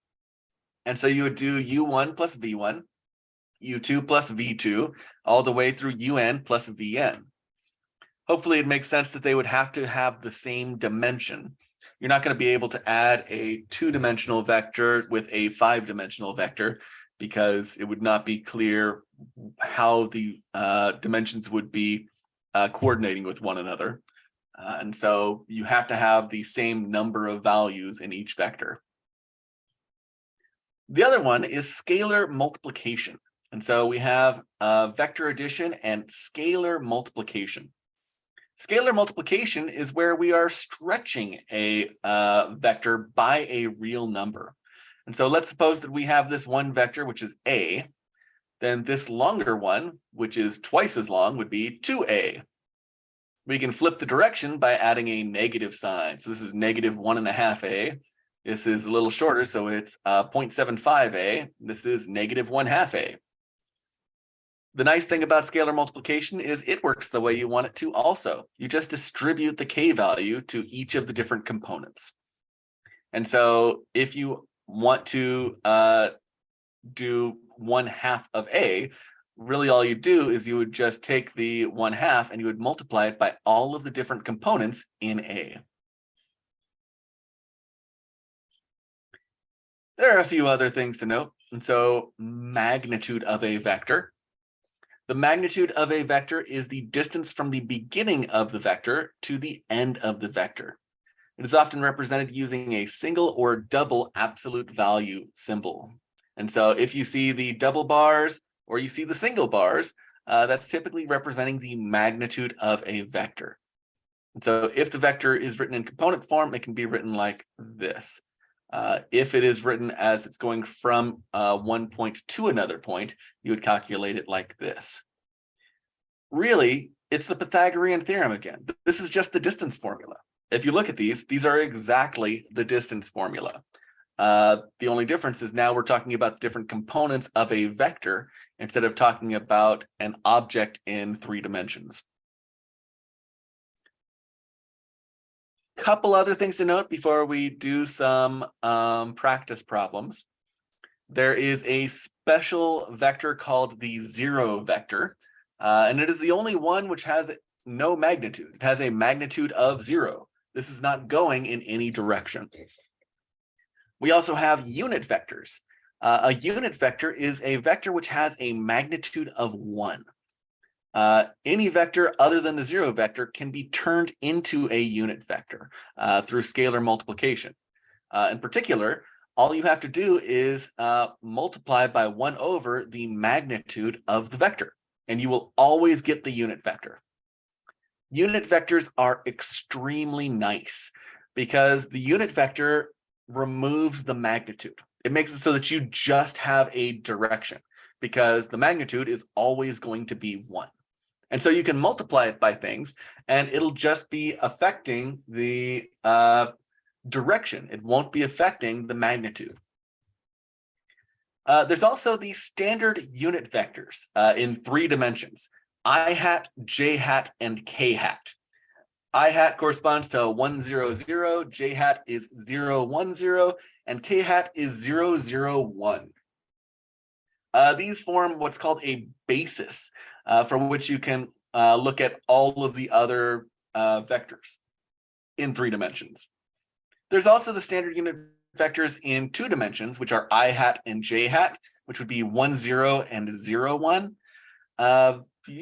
And so you would do u1 plus v1, u2 plus v2, all the way through un plus vn. Hopefully it makes sense that they would have to have the same dimension. You're not going to be able to add a two-dimensional vector with a five-dimensional vector because it would not be clear how the dimensions would be coordinating with one another. And so you have to have the same number of values in each vector. The other one is scalar multiplication. And so we have vector addition and scalar multiplication. Scalar multiplication is where we are stretching a vector by a real number. And so let's suppose that we have this one vector, which is A. Then this longer one, which is twice as long, would be 2A. We can flip the direction by adding a negative sign. So this is negative 1.5A. This is a little shorter, so it's 0.75A. This is negative 1/2A. The nice thing about scalar multiplication is it works the way you want it to also. You just distribute the K value to each of the different components. And so if you want to do 1/2 of A, really all you do is you would just take the 1/2 and you would multiply it by all of the different components in A. There are a few other things to note. And so magnitude of a vector. The magnitude of a vector is the distance from the beginning of the vector to the end of the vector. It is often represented using a single or double absolute value symbol. And so if you see the double bars or you see the single bars, that's typically representing the magnitude of a vector. And so if the vector is written in component form, it can be written like this. If it is written as it's going from one point to another point, you would calculate it like this. Really, it's the Pythagorean theorem again. This is just the distance formula. If you look at these are exactly the distance formula. The only difference is now we're talking about different components of a vector instead of talking about an object in 3 dimensions. Couple other things to note before we do some practice problems. There is a special vector called the 0 vector, and it is the only one which has no magnitude. It has a magnitude of 0. This is not going in any direction. We also have unit vectors. A unit vector is a vector which has a magnitude of 1. Any vector other than the 0 vector can be turned into a unit vector through scalar multiplication. In particular, all you have to do is multiply by 1 over the magnitude of the vector, and you will always get the unit vector. Unit vectors are extremely nice because the unit vector removes the magnitude. It makes it so that you just have a direction because the magnitude is always going to be 1. And so you can multiply it by things and it'll just be affecting the direction. It won't be affecting the magnitude. There's also the standard unit vectors in 3 dimensions: I hat, j hat, and k hat. I hat corresponds to 1, 0, 0, j hat is 0, 1, 0, and k hat is 0, 0, 1. These form what's called a basis from which you can look at all of the other vectors in 3 dimensions. There's also the standard unit vectors in 2 dimensions, which are I hat and j hat, which would be 1, 0, and 0, 1.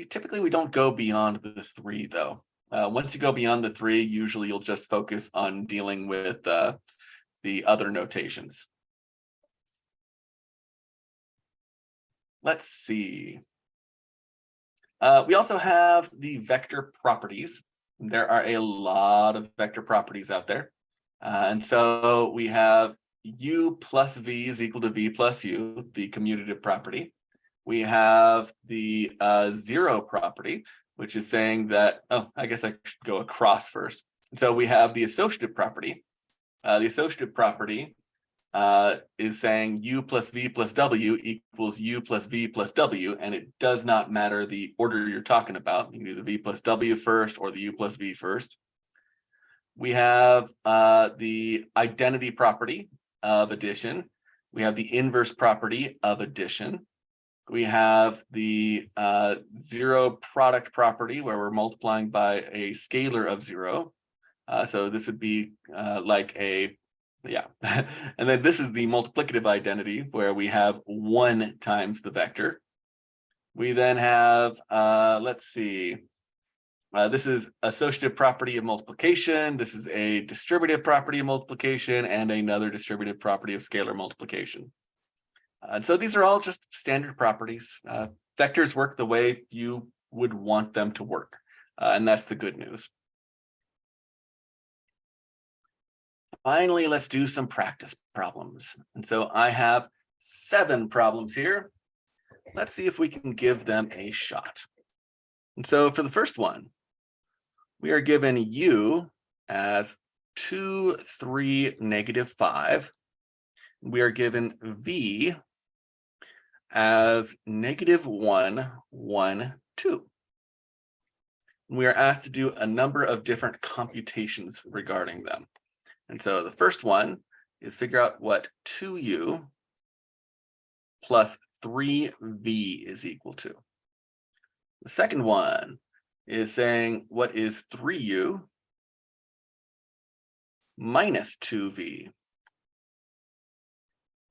Typically, we don't go beyond the 3, though. Once you go beyond the 3, usually you'll just focus on dealing with the other notations. Let's see. We also have the vector properties. There are a lot of vector properties out there. And so we have u plus v is equal to v plus u, the commutative property. We have the 0 property, which is saying that, I guess I should go across first. So we have the associative property. The associative property is saying u plus v plus w equals u plus v plus w, and it does not matter the order you're talking about. You can do the v plus w first or the u plus v first. We have the identity property of addition. We have the inverse property of addition. We have the 0 product property where we're multiplying by a scalar of 0. So this would be like a, yeah. And then this is the multiplicative identity where we have 1 times the vector. We then have, let's see, this is associative property of multiplication. This is a distributive property of multiplication and another distributive property of scalar multiplication. And so these are all just standard properties. Vectors work the way you would want them to work. And that's the good news. Finally, let's do some practice problems. And so I have 7 problems here. Let's see if we can give them a shot. And so for the first one, we are given u as 2, 3, -5. We are given v as -1, 1, 2. We are asked to do a number of different computations regarding them. And so the first one is figure out what 2u plus 3v is equal to. The second one is saying what is 3u minus 2v.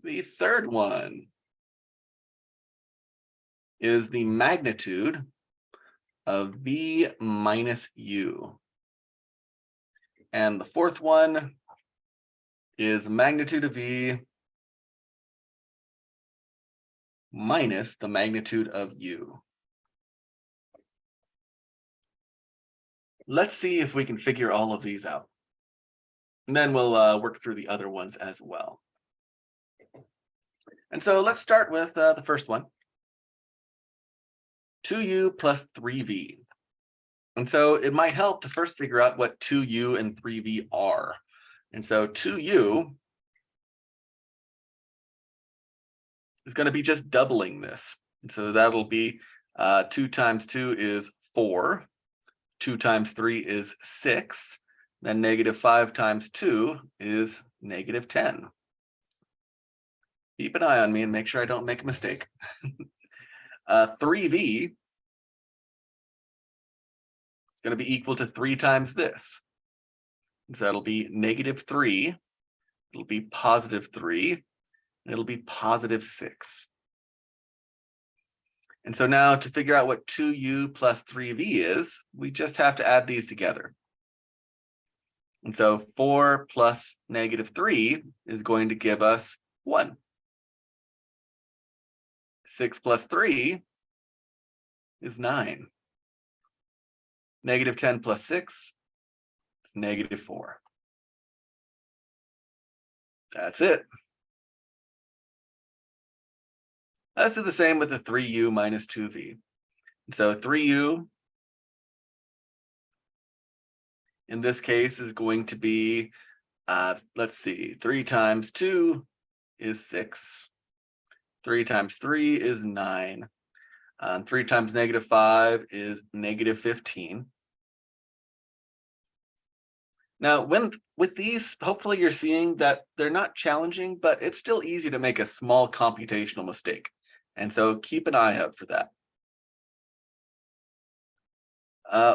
The third one is the magnitude of v minus u. And the fourth one is magnitude of v minus the magnitude of u. Let's see if we can figure all of these out. And then we'll work through the other ones as well. And so let's start with the first one. 2u plus 3v. And so it might help to first figure out what 2u and 3v are. And so 2u is going to be just doubling this. And so that'll be 2 times 2 is 4. 2 times 3 is 6. Then -5 times 2 is -10. Keep an eye on me and make sure I don't make a mistake. 3v is going to be equal to 3 times this. So that'll be -3. It'll be +3. And it'll be +6. And so now to figure out what 2u plus 3v is, we just have to add these together. And so 4 plus -3 is going to give us 1. 6 plus 3 is 9. -10 plus 6 is -4. That's it. Let's do the same with the 3u minus 2v. So 3u in this case is going to be, let's see, 3 times 2 is 6. 3 times 3 is 9. 3 times -5 is -15. Now, with these, hopefully you're seeing that they're not challenging, but it's still easy to make a small computational mistake. And so keep an eye out for that.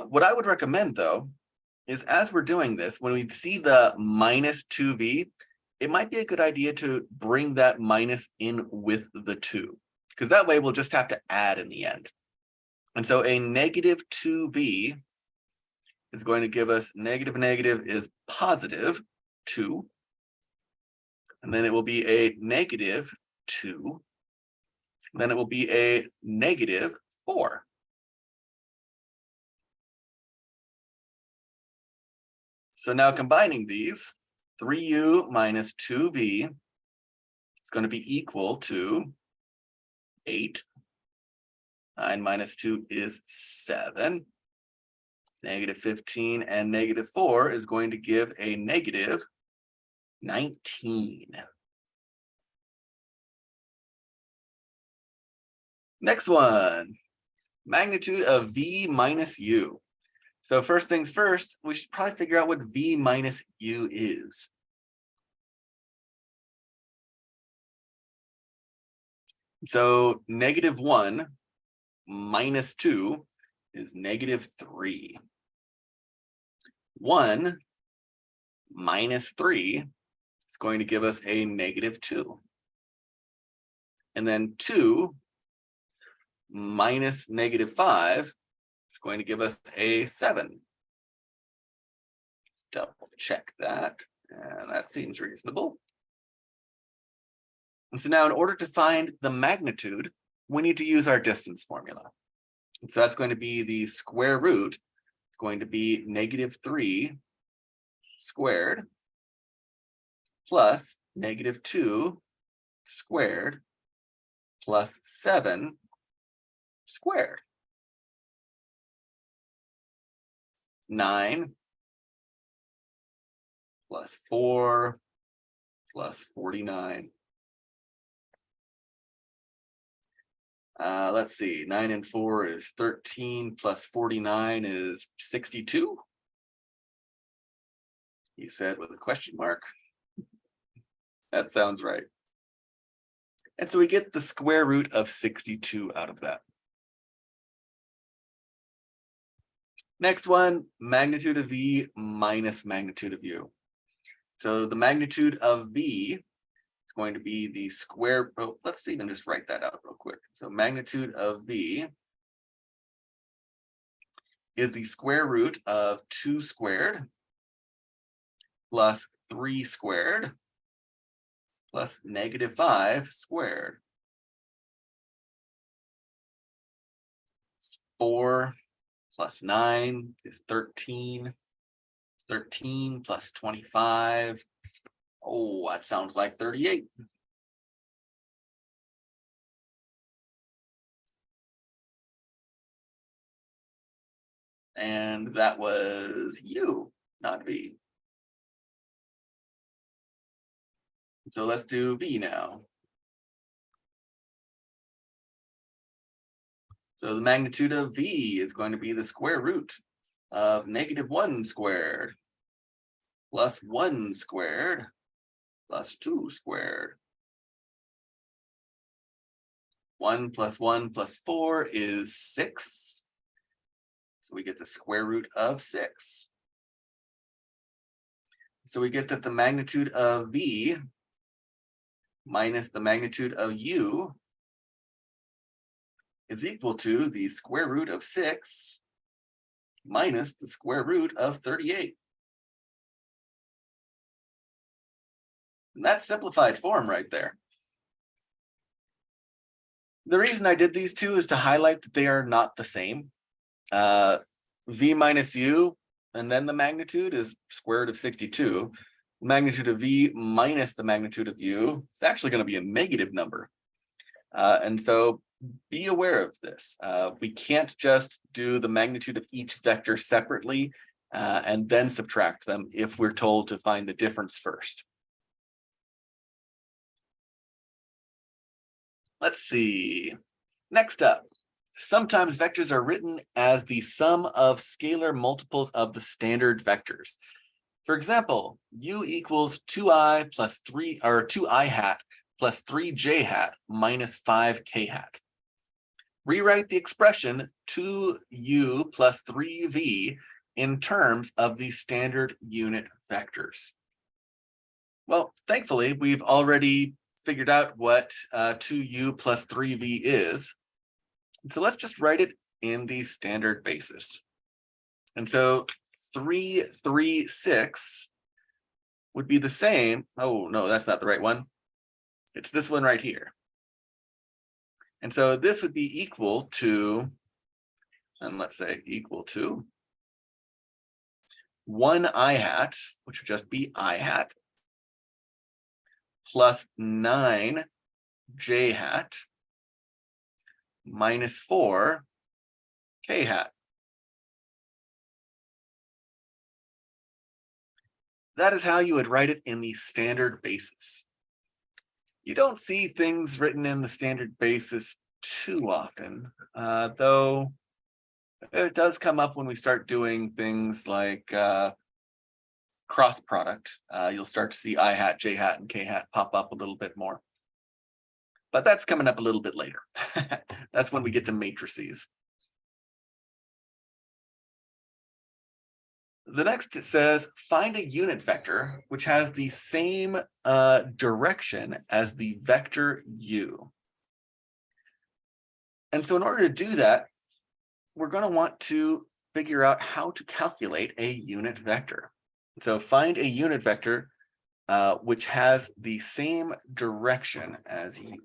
What I would recommend, though, is as we're doing this, when we see the -2v, it might be a good idea to bring that minus in with the 2, because that way we'll just have to add in the end. And so a -2v is going to give us negative is +2. And then it will be a -2. Then it will be a -4. So now combining these, 3u minus 2v is going to be equal to 8. 9 minus 2 is 7. -15 and -4 is going to give a -19. Next one, magnitude of v minus u. So first things first, we should probably figure out what v minus u is. So -1 minus 2 is -3. 1 minus 3 is going to give us a -2. And then 2 minus -5 is going to give us a 7. Let's double check that. And that seems reasonable. And so now in order to find the magnitude, we need to use our distance formula. So that's going to be the square root. It's going to be -3 squared plus -2 squared plus 7 squared. 9 plus 4 plus 49. Let's see, 9 and 4 is 13 plus 49 is 62. He said with a question mark. That sounds right. And so we get the square root of 62 out of that. Next one, magnitude of V minus magnitude of U. So the magnitude of V is going to be the square, oh, let's even just write that out real quick. So magnitude of V is the square root of 2 squared plus 3 squared plus -5 squared. 4 plus 9 is 13. 13 plus 25. Oh, that sounds like 38. And that was U, not V. So let's do V now. So the magnitude of V is going to be the square root of -1 squared plus 1 squared plus 2 squared. 1 plus 1 plus 4 is 6. So we get the square root of 6. So we get that the magnitude of V minus the magnitude of U is equal to the square root of 6 minus the square root of 38. And that's simplified form right there. The reason I did these two is to highlight that they are not the same. V minus U, and then the magnitude is square root of 62. The magnitude of V minus the magnitude of U is actually going to be a negative number. And so be aware of this. We can't just do the magnitude of each vector separately and then subtract them if we're told to find the difference first. Let's see. Next up, sometimes vectors are written as the sum of scalar multiples of the standard vectors. For example, U equals 2i plus 3, or 2i hat plus 3j hat minus 5k hat. Rewrite the expression 2u plus 3v in terms of the standard unit vectors. Well, thankfully, we've already figured out what 2u plus 3v is. So let's just write it in the standard basis. And so 3, 3, 6 would be the same. Oh, no, that's not the right one. It's this one right here. And so this would be equal to, and let's say equal to 1i hat, which would just be I hat, plus 9j hat minus 4k hat. That is how you would write it in the standard basis. You don't see things written in the standard basis too often, though it does come up when we start doing things like cross product. You'll start to see I hat, j hat, and k hat pop up a little bit more. But that's coming up a little bit later. That's when we get to matrices. The next it says, find a unit vector which has the same direction as the vector u. And so in order to do that, we're going to want to figure out how to calculate a unit vector. So find a unit vector which has the same direction as u.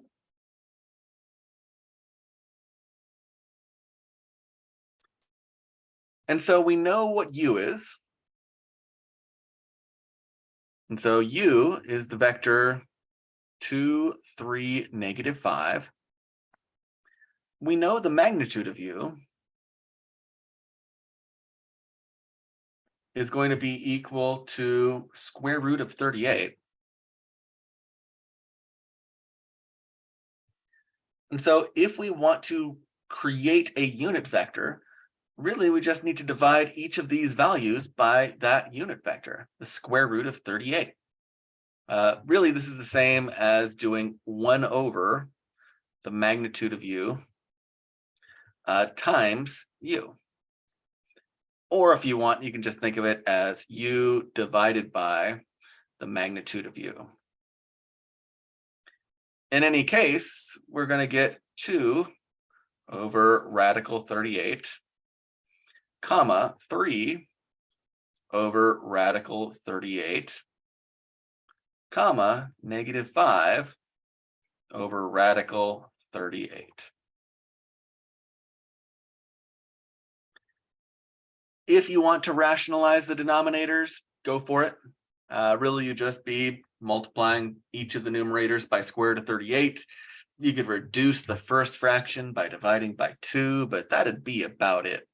And so we know what u is. And so u is the vector 2, 3, -5. We know the magnitude of u is going to be equal to square root of 38. And so if we want to create a unit vector, really we just need to divide each of these values by that unit vector, the square root of 38. Really, this is the same as doing 1 over the magnitude of u times u. Or if you want, you can just think of it as u divided by the magnitude of u. In any case, we're going to get 2 over radical 38, comma, 3 over radical 38, comma, -5 over radical 38. If you want to rationalize the denominators, go for it. Really, you just be multiplying each of the numerators by square root of 38. You could reduce the first fraction by dividing by 2, but that'd be about it.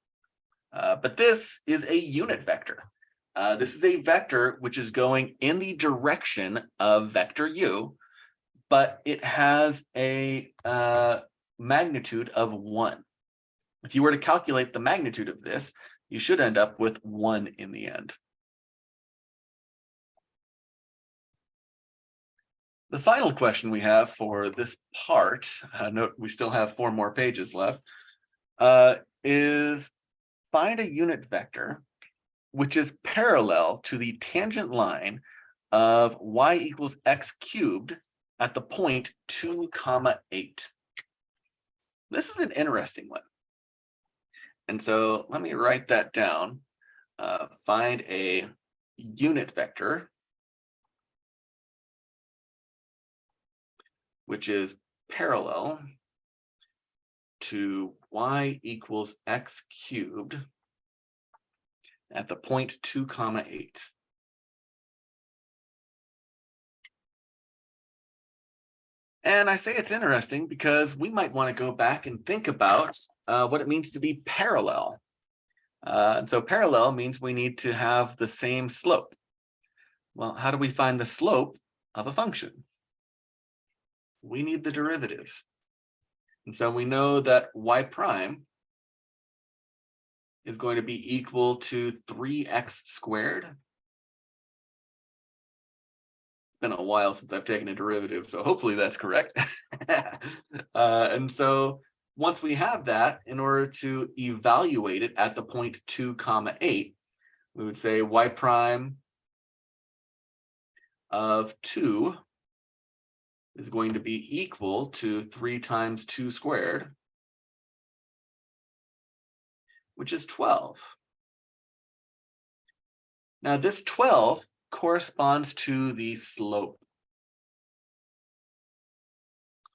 But this is a unit vector. This is a vector which is going in the direction of vector u, but it has a magnitude of 1. If you were to calculate the magnitude of this, you should end up with 1 in the end. The final question we have for this part, note we still have 4 more pages left, is find a unit vector which is parallel to the tangent line of y equals x cubed at the point 2, 8. This is an interesting one. And so let me write that down. Find a unit vector which is parallel to y equals x cubed at the point 2, 8. And I say it's interesting because we might want to go back and think about what it means to be parallel. And so parallel means we need to have the same slope. Well, how do we find the slope of a function? We need the derivative. And so we know that y prime is going to be equal to 3x squared. It's been a while since I've taken a derivative, so hopefully that's correct. And so once we have that, in order to evaluate it at the point 2, 8, we would say y prime of 2 is going to be equal to 3 times 2 squared, which is 12. Now this 12 corresponds to the slope.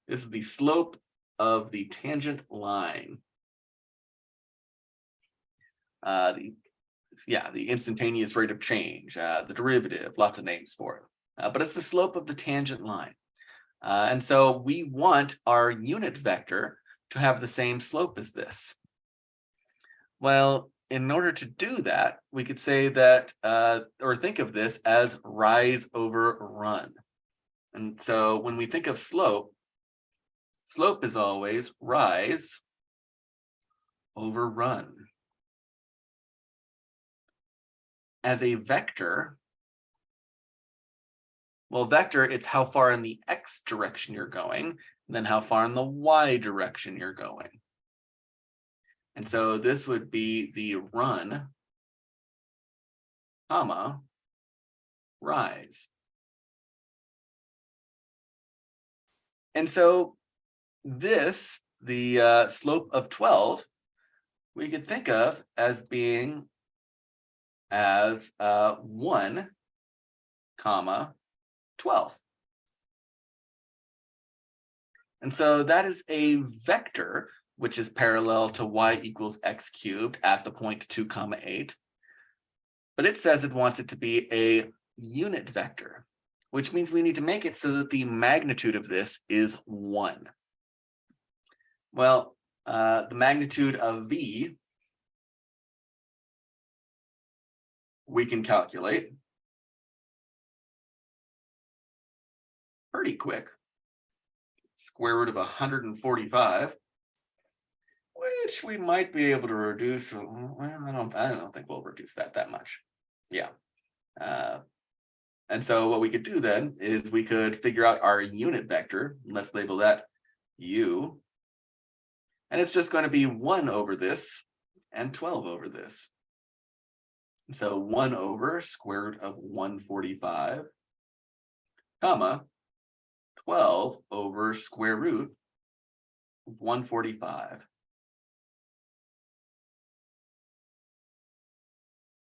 This is the slope of the tangent line. The instantaneous rate of change, the derivative, lots of names for it. But it's the slope of the tangent line. And so we want our unit vector to have the same slope as this. Well, in order to do that, we could say that, or think of this as rise over run. And so when we think of slope, slope is always rise over run. As a vector, well, vector, it's how far in the x direction you're going, and then how far in the y direction you're going. And so this would be the run, comma, rise. And so this, the slope of 12, we could think of as being as 1, comma, 12. And so that is a vector, which is parallel to y equals x cubed at the point 2 comma 8. But it says it wants it to be a unit vector, which means we need to make it so that the magnitude of this is 1. Well, the magnitude of v we can calculate pretty quick. Square root of 145, which we might be able to reduce. Well, I don't think we'll reduce that much. Yeah. And so what we could do then is we could figure out our unit vector. Let's label that u. And it's just going to be 1 over this and 12 over this. And so 1 over square root of 145, comma, 12 over square root of 145.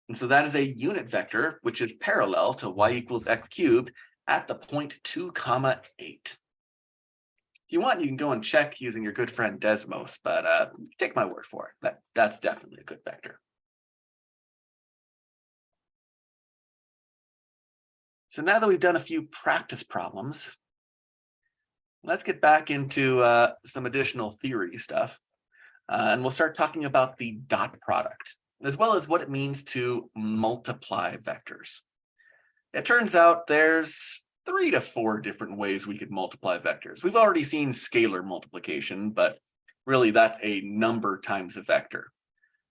And so that is a unit vector, which is parallel to y equals x cubed at the point 2 comma 8. If you want, you can go and check using your good friend Desmos, but take my word for it. That's definitely a good vector. So now that we've done a few practice problems, let's get back into some additional theory stuff. And we'll start talking about the dot product, as well as what it means to multiply vectors. It turns out there's 3 to 4 different ways we could multiply vectors. We've already seen scalar multiplication, but really that's a number times a vector.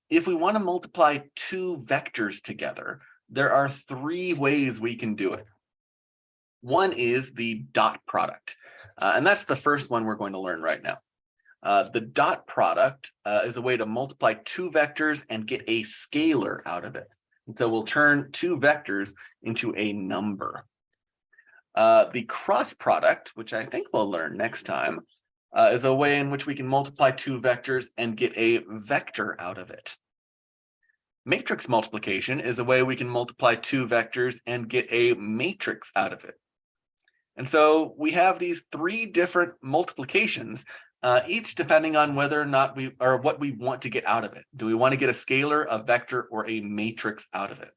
If we want to multiply 2 vectors together, there are 3 ways we can do it. One is the dot product, and that's the first one we're going to learn right now. The dot product is a way to multiply 2 vectors and get a scalar out of it. And so we'll turn 2 vectors into a number. The cross product, which I think we'll learn next time, is a way in which we can multiply 2 vectors and get a vector out of it. Matrix multiplication is a way we can multiply 2 vectors and get a matrix out of it. And so we have these 3 different multiplications, each depending on whether or not what we want to get out of it. Do we want to get a scalar, a vector, or a matrix out of it?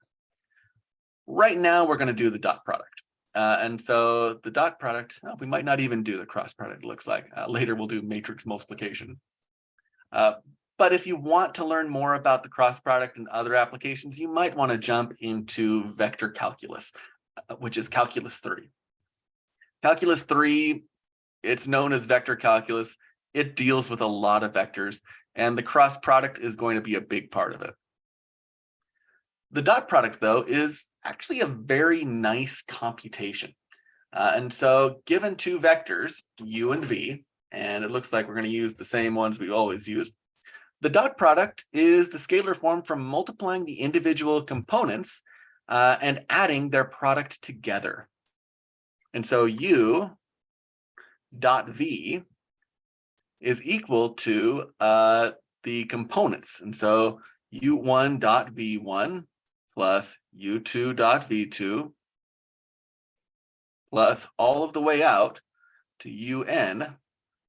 Right now, we're going to do the dot product. And so the dot product, we might not even do the cross product, it looks like. Later, we'll do matrix multiplication. But if you want to learn more about the cross product and other applications, you might want to jump into vector calculus, which is calculus 3. Calculus 3, it's known as vector calculus. It deals with a lot of vectors, and the cross product is going to be a big part of it. The dot product, though, is actually a very nice computation. And so given 2 vectors, u and v, and it looks like we're going to use the same ones we always use, the dot product is the scalar form from multiplying the individual components and adding their product together. And so u dot v is equal to the components. And so u1 dot v1 plus u2 dot v2 plus all of the way out to un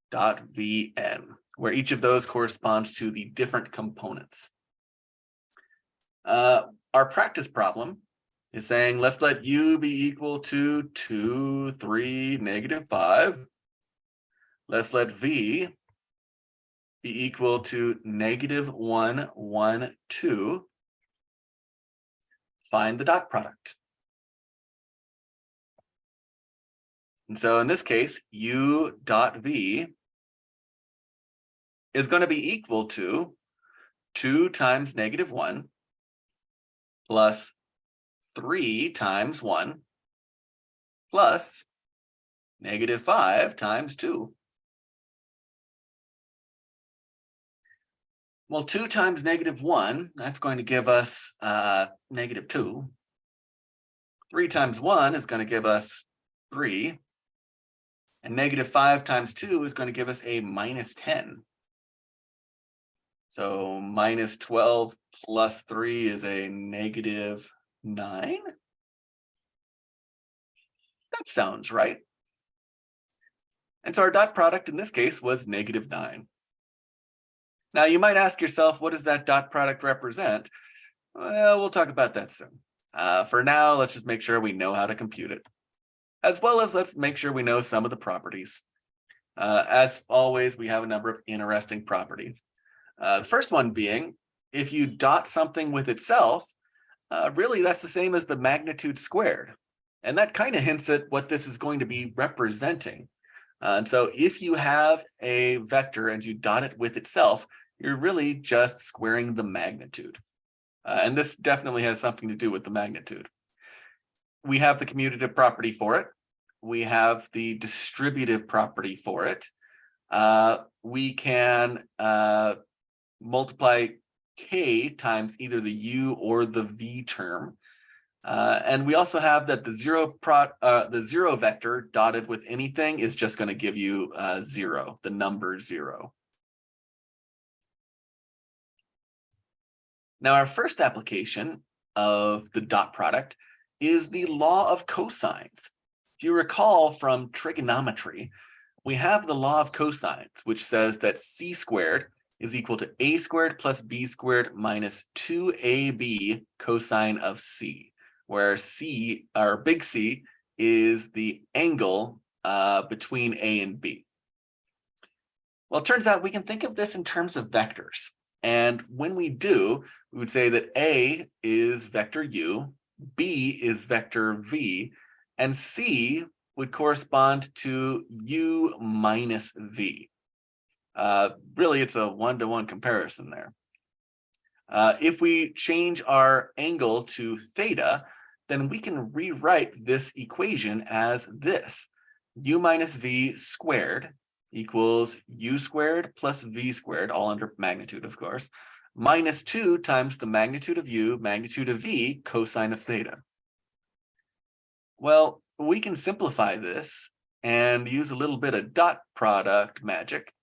dot vn, where each of those corresponds to the different components. Our practice problem is saying, let's let u be equal to 2, 3, negative 5. Let's let v be equal to negative 1, 1, 2. Find the dot product. And so in this case, u dot v is going to be equal to 2 times negative 1 plus 3 times 1 plus negative 5 times 2. Well, 2 times negative 1, that's going to give us negative 2. 3 times 1 is going to give us 3. And negative 5 times 2 is going to give us a minus 10. So minus 12 plus 3 is a negative 9. That sounds right. And so our dot product in this case was -9. Now you might ask yourself, what does that dot product represent? Well, we'll talk about that soon. For now, let's just make sure we know how to compute it, as well as let's make sure we know some of the properties. As always, we have a number of interesting properties. The first one being, if you dot something with itself, really that's the same as the magnitude squared. And that kind of hints at what this is going to be representing. And so if you have a vector and you dot it with itself, you're really just squaring the magnitude. And this definitely has something to do with the magnitude. We have the commutative property for it. We have the distributive property for it. We can multiply k times either the u or the v term. And we also have that the zero vector dotted with anything is just going to give you 0, the number 0. Now, our first application of the dot product is the law of cosines. If you recall from trigonometry, we have the law of cosines, which says that c squared is equal to a squared plus b squared minus 2ab cosine of c, where c, or big C, is the angle between a and b. Well, it turns out we can think of this in terms of vectors. And when we do, we would say that A is vector u, B is vector v, and C would correspond to u minus v. Really, it's a one-to-one comparison there. If we change our angle to theta, then we can rewrite this equation as this. U minus v squared equals u squared plus v squared, all under magnitude, of course, minus 2 times the magnitude of u, magnitude of v, cosine of theta. Well, we can simplify this and use a little bit of dot product magic,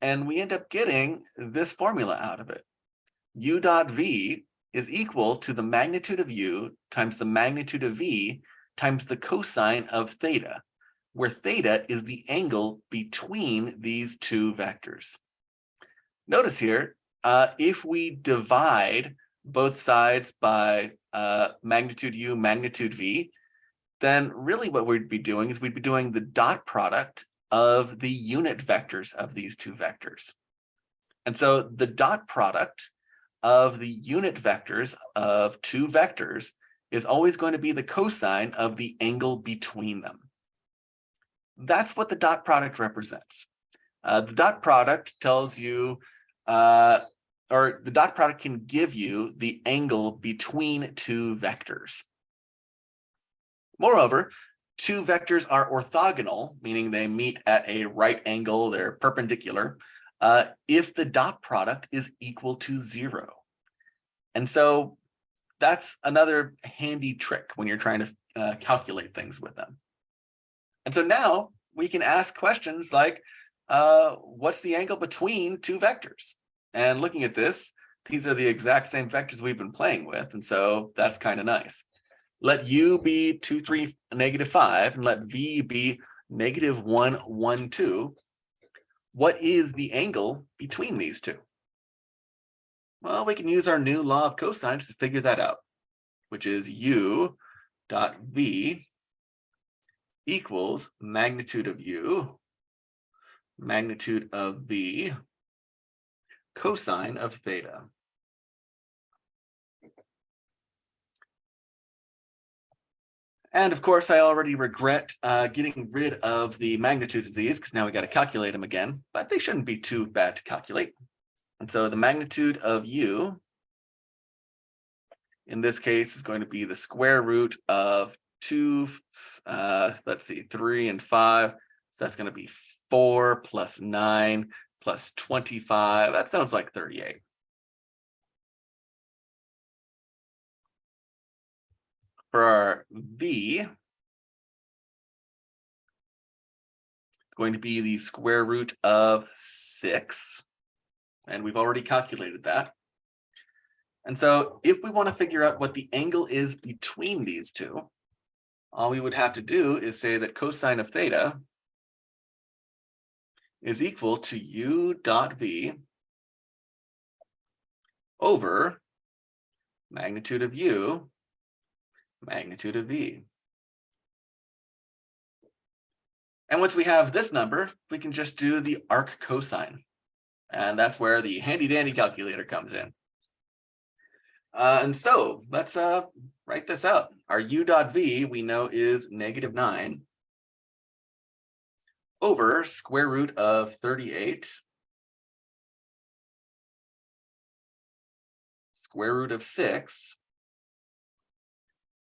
and we end up getting this formula out of it. U dot v is equal to the magnitude of u times the magnitude of v times the cosine of theta, where theta is the angle between these two vectors. Notice here, if we divide both sides by magnitude u, magnitude v, then really what we'd be doing is we'd be doing the dot product of the unit vectors of these two vectors. And so the dot product of the unit vectors of two vectors is always going to be the cosine of the angle between them. That's what the dot product represents. The dot product tells you, or the dot product can give you the angle between two vectors. Moreover, two vectors are orthogonal, meaning they meet at a right angle, they're perpendicular, if the dot product is equal to 0. And so that's another handy trick when you're trying to calculate things with them. And so now we can ask questions like, what's the angle between two vectors? And looking at this, these are the exact same vectors we've been playing with. And so that's kind of nice. Let u be 2, 3, -5, and let v be -1, 1, 2. What is the angle between these two? Well, we can use our new law of cosines to figure that out, which is u dot v equals magnitude of u, magnitude of v, cosine of theta. And of course, I already regret getting rid of the magnitudes of these because now we got to calculate them again, but they shouldn't be too bad to calculate. And so the magnitude of u in this case is going to be the square root of 2, 3 and 5. So that's going to be 4 plus 9 plus 25. That sounds like 38. For our v, it's going to be the square root of 6. And we've already calculated that. And so if we want to figure out what the angle is between these two, all we would have to do is say that cosine of theta is equal to u dot v over magnitude of u, magnitude of v. And once we have this number, we can just do the arc cosine. And that's where the handy dandy calculator comes in. And so let's write this out. Our u dot v we know is -9 over square root of 38 square root of 6.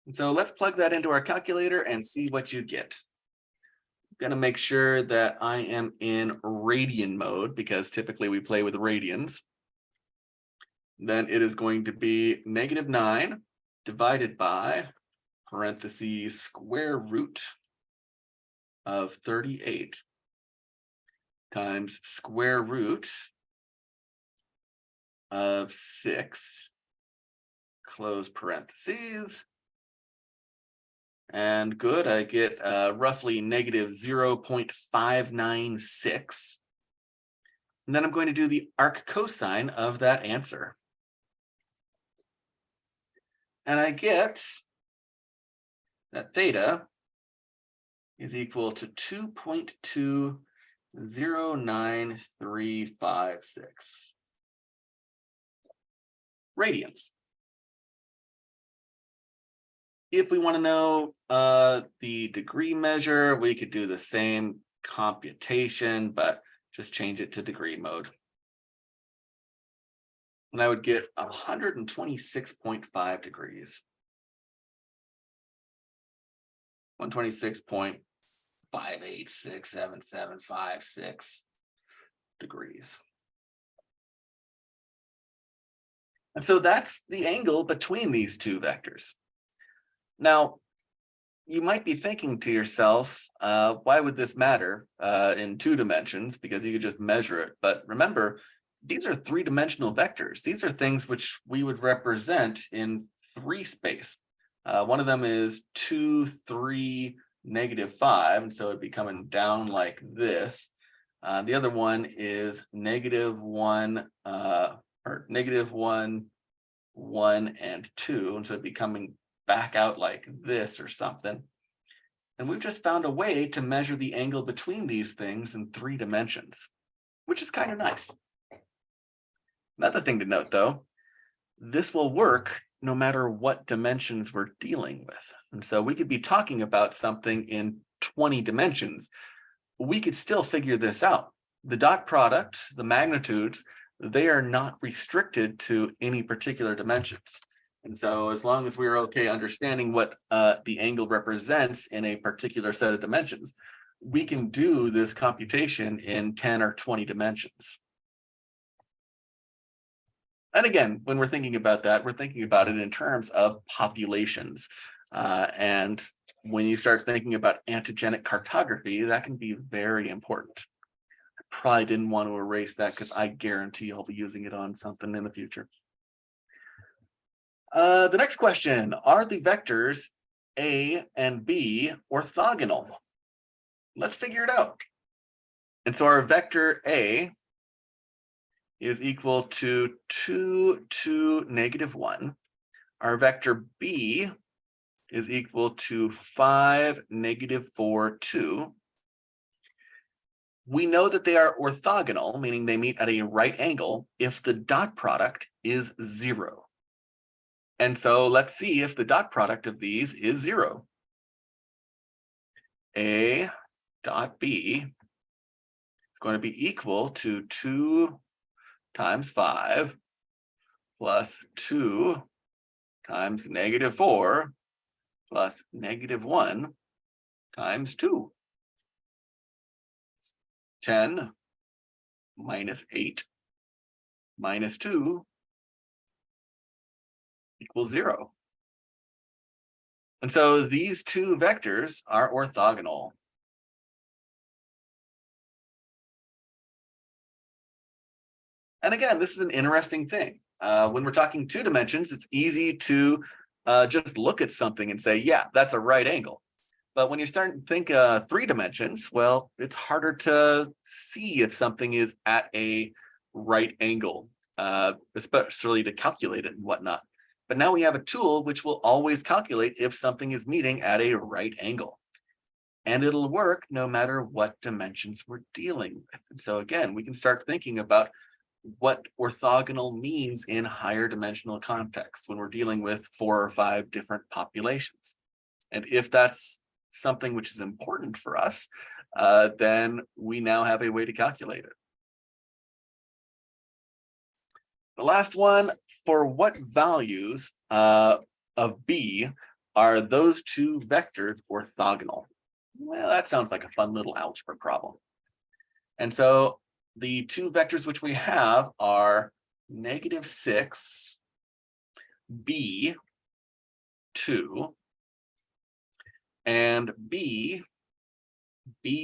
And so let's plug that into our calculator and see what you get. I'm going to make sure that I am in radian mode because typically we play with radians. Then it is going to be -9 divided by parentheses square root of 38 times square root of 6, close parentheses. And good, I get roughly -0.596. And then I'm going to do the arc cosine of that answer. And I get that theta is equal to 2.209356 radians. If we want to know the degree measure, we could do the same computation, but just change it to degree mode. And I would get 126.5 degrees. 126.5867756 degrees. And so that's the angle between these two vectors. Now, you might be thinking to yourself, why would this matter in 2 dimensions? Because you could just measure it. But remember, these are 3-dimensional vectors. These are things which we would represent in 3 space. One of them is 2, 3, -5, and so it'd be coming down like this. The other one is -1, or -1, 1, and 2, and so it'd be coming back out like this or something. And we've just found a way to measure the angle between these things in 3 dimensions, which is kind of nice. Another thing to note, though, this will work no matter what dimensions we're dealing with. And so we could be talking about something in 20 dimensions. We could still figure this out. The dot product, the magnitudes, they are not restricted to any particular dimensions. And so as long as we're okay understanding what the angle represents in a particular set of dimensions, we can do this computation in 10 or 20 dimensions. And again, when we're thinking about that, we're thinking about it in terms of populations. And when you start thinking about antigenic cartography, that can be very important. I probably didn't want to erase that because I guarantee I'll be using it on something in the future. The next question, are the vectors A and B orthogonal? Let's figure it out. And so our vector A is equal to 2, 2, -1. Our vector B is equal to 5, -4, 2. We know that they are orthogonal, meaning they meet at a right angle, if the dot product is 0. And so let's see if the dot product of these is 0. A dot B is going to be equal to 2 times 5 plus 2 times -4 plus -1 times 2. 10 minus 8 minus 2 equals 0. And so these 2 vectors are orthogonal. And again, this is an interesting thing. When we're talking 2 dimensions, it's easy to just look at something and say, yeah, that's a right angle. But when you start to think 3 dimensions, well, it's harder to see if something is at a right angle, especially to calculate it and whatnot. But now we have a tool which will always calculate if something is meeting at a right angle. And it'll work no matter what dimensions we're dealing with. And so again, we can start thinking about what orthogonal means in higher dimensional contexts when we're dealing with 4 or 5 different populations. And if that's something which is important for us, then we now have a way to calculate it. The last one, for what values of B are those 2 vectors orthogonal? Well, that sounds like a fun little algebra problem. And so the 2 vectors which we have are -6, B, 2, and B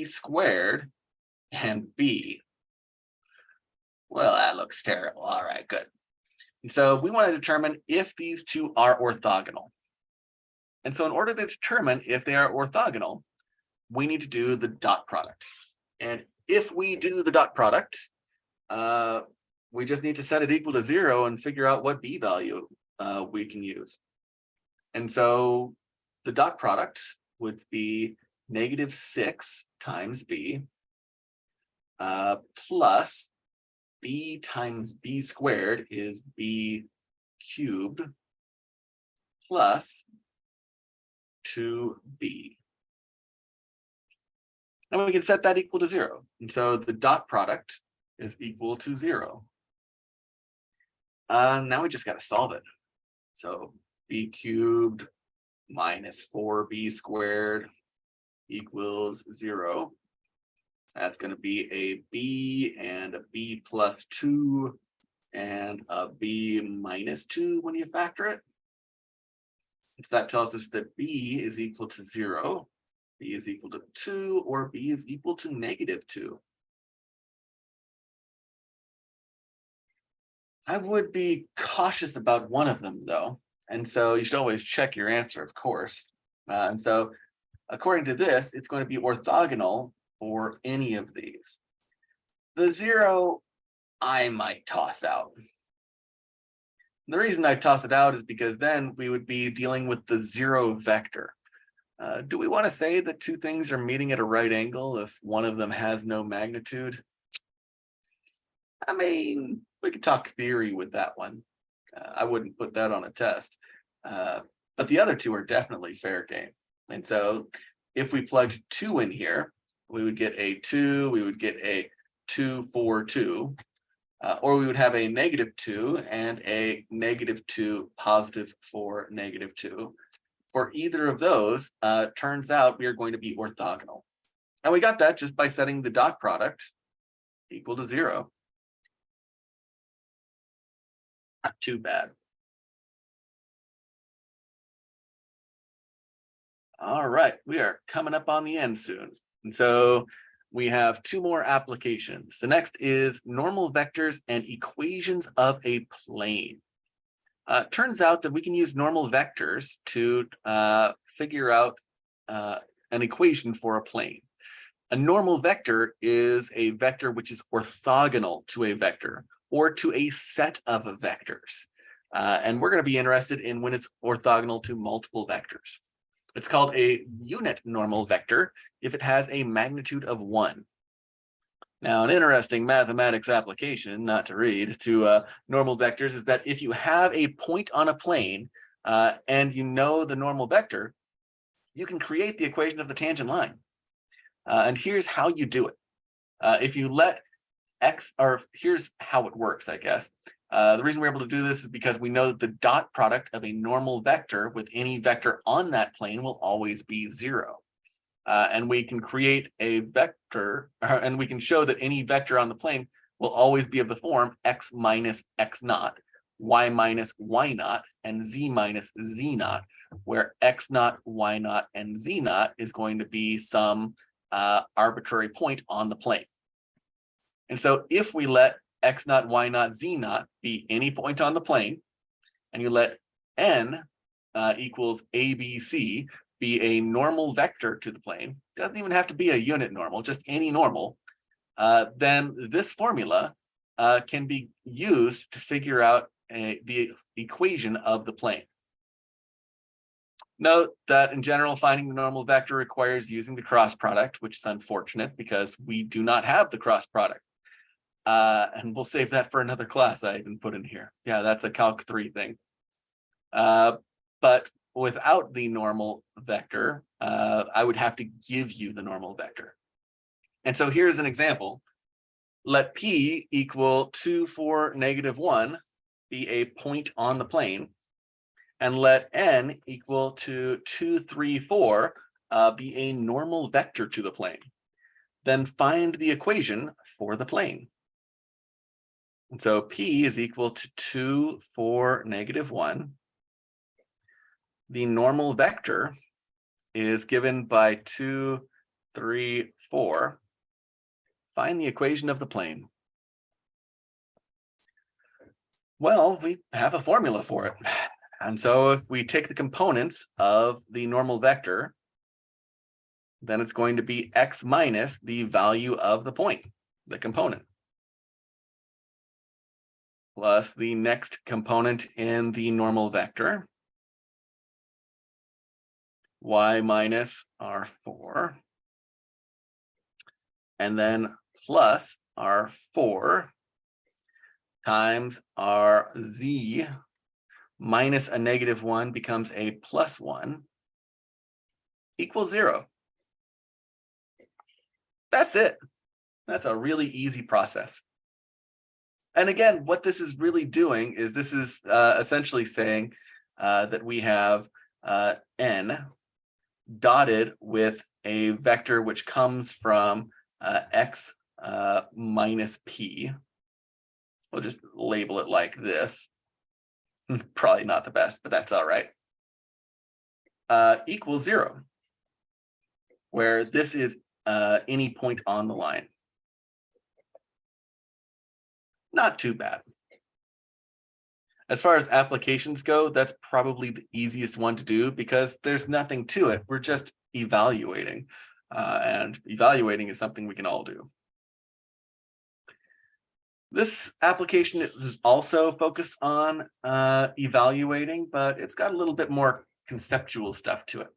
squared, and B. Well, that looks terrible. All right, good. And so we want to determine if these 2 are orthogonal. And so in order to determine if they are orthogonal, we need to do the dot product. And if we do the dot product, we just need to set it equal to 0 and figure out what B value we can use. And so the dot product would be -6 times B plus B times B squared is B cubed plus 2B. And we can set that equal to 0. And so the dot product is equal to 0. Now we just got to solve it. So B cubed minus 4B squared equals 0. That's going to be a B and a B plus 2 and a B minus 2 when you factor it. So that tells us that B is equal to 0, B is equal to 2, or B is equal to -2. I would be cautious about one of them, though. And so you should always check your answer, of course. And so according to this, it's going to be orthogonal for any of these. The 0, I might toss out. The reason I toss it out is because then we would be dealing with the 0 vector. Do we want to say that 2 things are meeting at a right angle if one of them has no magnitude? I mean, we could talk theory with that one. I wouldn't put that on a test. But the other 2 are definitely fair game. And so if we plugged 2 in here, we would get a 2, we would get a 2, 4, 2. Or we would have a -2 and a -2, +4, -2. For either of those, turns out we are going to be orthogonal. And we got that just by setting the dot product equal to 0. Not too bad. All right, we are coming up on the end soon. And so we have 2 more applications. The next is normal vectors and equations of a plane. Turns out that we can use normal vectors to figure out an equation for a plane. A normal vector is a vector which is orthogonal to a vector or to a set of vectors. And we're going to be interested in when it's orthogonal to multiple vectors. It's called a unit normal vector if it has a magnitude of 1. Now, an interesting mathematics application, not to read, to normal vectors is that if you have a point on a plane and you know the normal vector, you can create the equation of the tangent line. And here's how you do it. If you let x, or here's how it works, I guess. The reason we're able to do this is because we know that the dot product of a normal vector with any vector on that plane will always be 0. And we can create a vector, and we can show that any vector on the plane will always be of the form x minus x naught, y minus y naught, and z minus z naught, where x naught, y naught, and z naught is going to be some arbitrary point on the plane. And so if we let x naught, y naught, z naught be any point on the plane, and you let n equals ABC be a normal vector to the plane, doesn't even have to be a unit normal, just any normal, then this formula can be used to figure out the equation of the plane. Note that in general, finding the normal vector requires using the cross product, which is unfortunate because we do not have the cross product. And we'll save that for another class I even put in here. Yeah, that's a Calc 3 thing. But without the normal vector, I would have to give you the normal vector. And so here's an example. Let P equal 2, 4, -1 be a point on the plane. And let N equal to 2, 3, 4 be a normal vector to the plane. Then find the equation for the plane. And so P is equal to 2, 4, -1. The normal vector is given by 2, 3, 4. Find the equation of the plane. Well, we have a formula for it. And so if we take the components of the normal vector, then it's going to be x minus the value of the point, the component, plus the next component in the normal vector, y minus r4, and then plus r4 times rz minus a -1 becomes a +1 equals 0. That's it. That's a really easy process. And again, what this is really doing is this is essentially saying that we have n dotted with a vector which comes from x minus p. We'll just label it like this. Probably not the best, but that's all right. Equals 0, where this is any point on the line. Not too bad. As far as applications go, that's probably the easiest one to do because there's nothing to it. We're just evaluating, and evaluating is something we can all do. This application is also focused on evaluating, but it's got a little bit more conceptual stuff to it.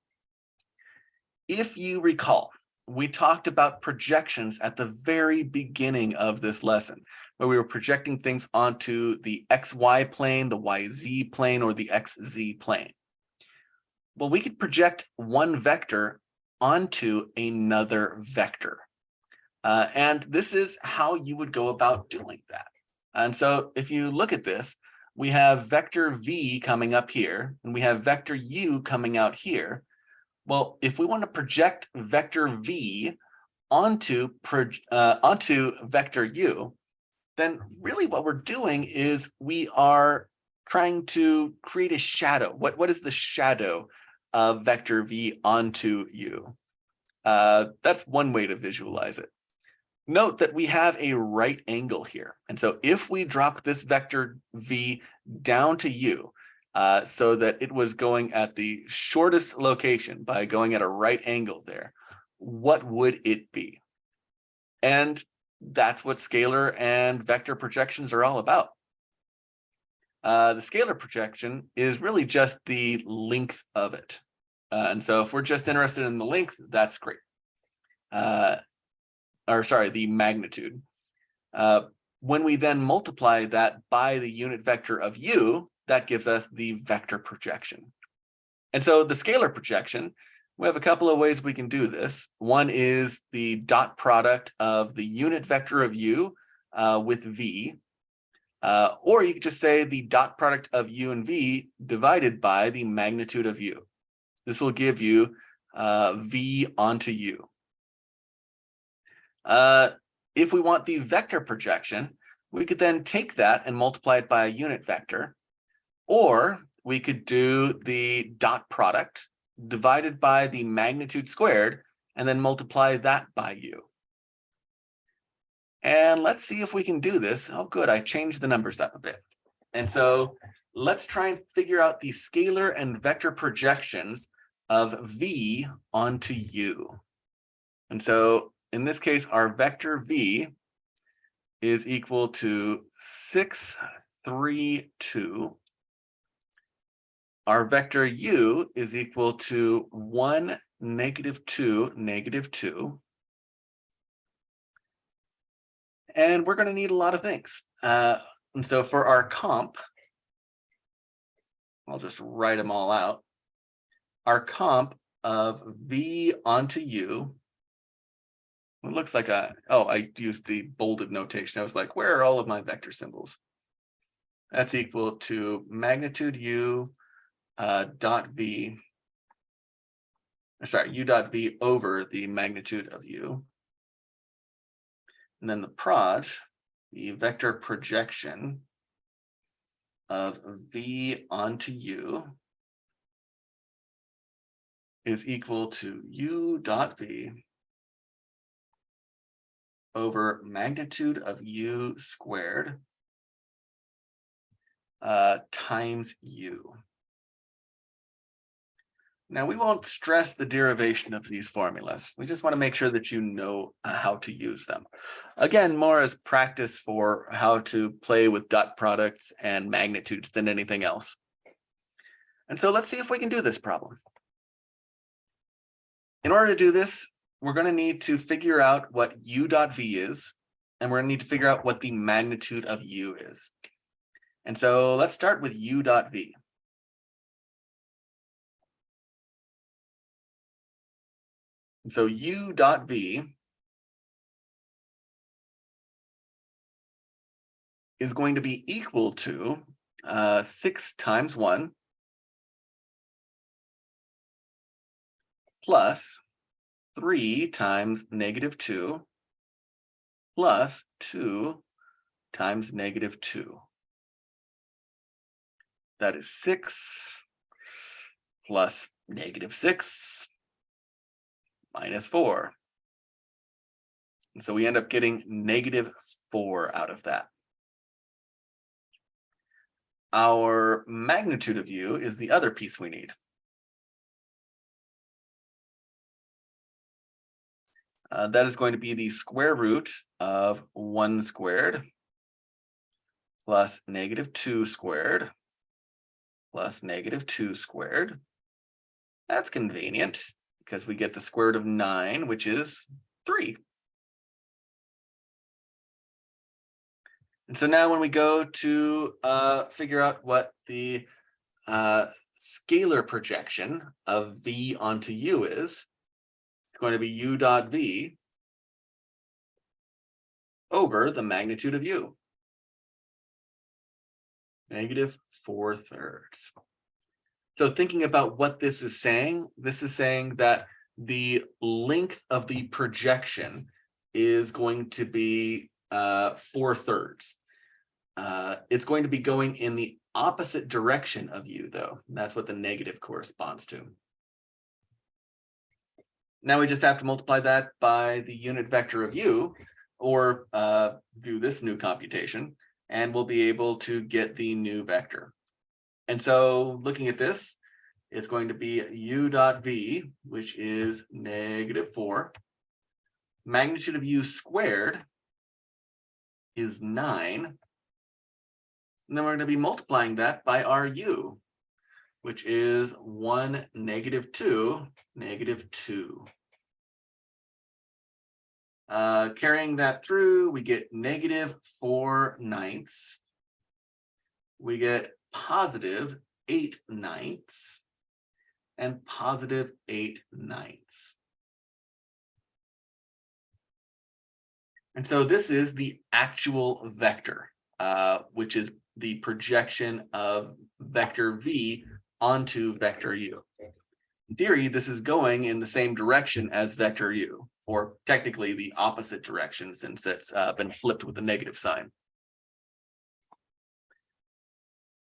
If you recall, we talked about projections at the very beginning of this lesson, where we were projecting things onto the XY plane, the YZ plane, or the XZ plane. Well, we could project one vector onto another vector. And this is how you would go about doing that. And so if you look at this, we have vector v coming up here, and we have vector u coming out here. Well, if we want to project vector v onto vector u, then really what we're doing is we are trying to create a shadow. What is the shadow of vector v onto u? That's one way to visualize it. Note that we have a right angle here. And so if we drop this vector v down to u, so that it was going at the shortest location by going at a right angle there, what would it be? And that's what scalar and vector projections are all about. The scalar projection is really just the length of it. And so if we're just interested in the length, that's great. The magnitude. When we then multiply that by the unit vector of u, that gives us the vector projection. And so the scalar projection, we have a couple of ways we can do this. One is the dot product of the unit vector of u with v, or you could just say the dot product of u and v divided by the magnitude of u. This will give you v onto u. If we want the vector projection, we could then take that and multiply it by a unit vector, or we could do the dot product divided by the magnitude squared and then multiply that by u. And let's see if we can do this. Oh, good, I changed the numbers up a bit. And so let's try and figure out the scalar and vector projections of v onto u. And so in this case, our vector v is equal to 6, 3, 2. Our vector u is equal to 1, -2, -2. And we're going to need a lot of things. And so for our comp, I'll just write them all out. Our comp of v onto u, it looks like I used the bolded notation. I was like, where are all of my vector symbols? That's equal to magnitude u dot v, sorry, u dot v over the magnitude of u. And then the proj, the vector projection of v onto u is equal to u dot v over magnitude of u squared times u. Now, we won't stress the derivation of these formulas. We just want to make sure that you know how to use them. Again, more as practice for how to play with dot products and magnitudes than anything else. And so let's see if we can do this problem. In order to do this, we're going to need to figure out what u dot v is, and we're going to need to figure out what the magnitude of u is. And so let's start with u dot v. And so u dot v is going to be equal to 6 times 1 plus 3 times -2 plus 2 times -2. That is 6 plus -6 minus 4. And so we end up getting -4 out of that. Our magnitude of u is the other piece we need. That is going to be the square root of 1 squared plus -2 squared plus -2 squared. That's convenient because we get the square root of 9, which is 3. And so now when we go to figure out what the scalar projection of v onto u is, it's going to be u dot v over the magnitude of u, -4/3. So thinking about what this is saying that the length of the projection is going to be 4/3. It's going to be going in the opposite direction of u, though. That's what the negative corresponds to. Now we just have to multiply that by the unit vector of u, or do this new computation, and we'll be able to get the new vector. And so looking at this, it's going to be u dot v, which is -4. Magnitude of u squared is 9. And then we're going to be multiplying that by our u, which is 1, -2, -2. Carrying that through, we get -4/9. We get +8/9 and +8/9. And so this is the actual vector, which is the projection of vector v onto vector u. In theory, this is going in the same direction as vector u, or technically the opposite direction since it's been flipped with a negative sign.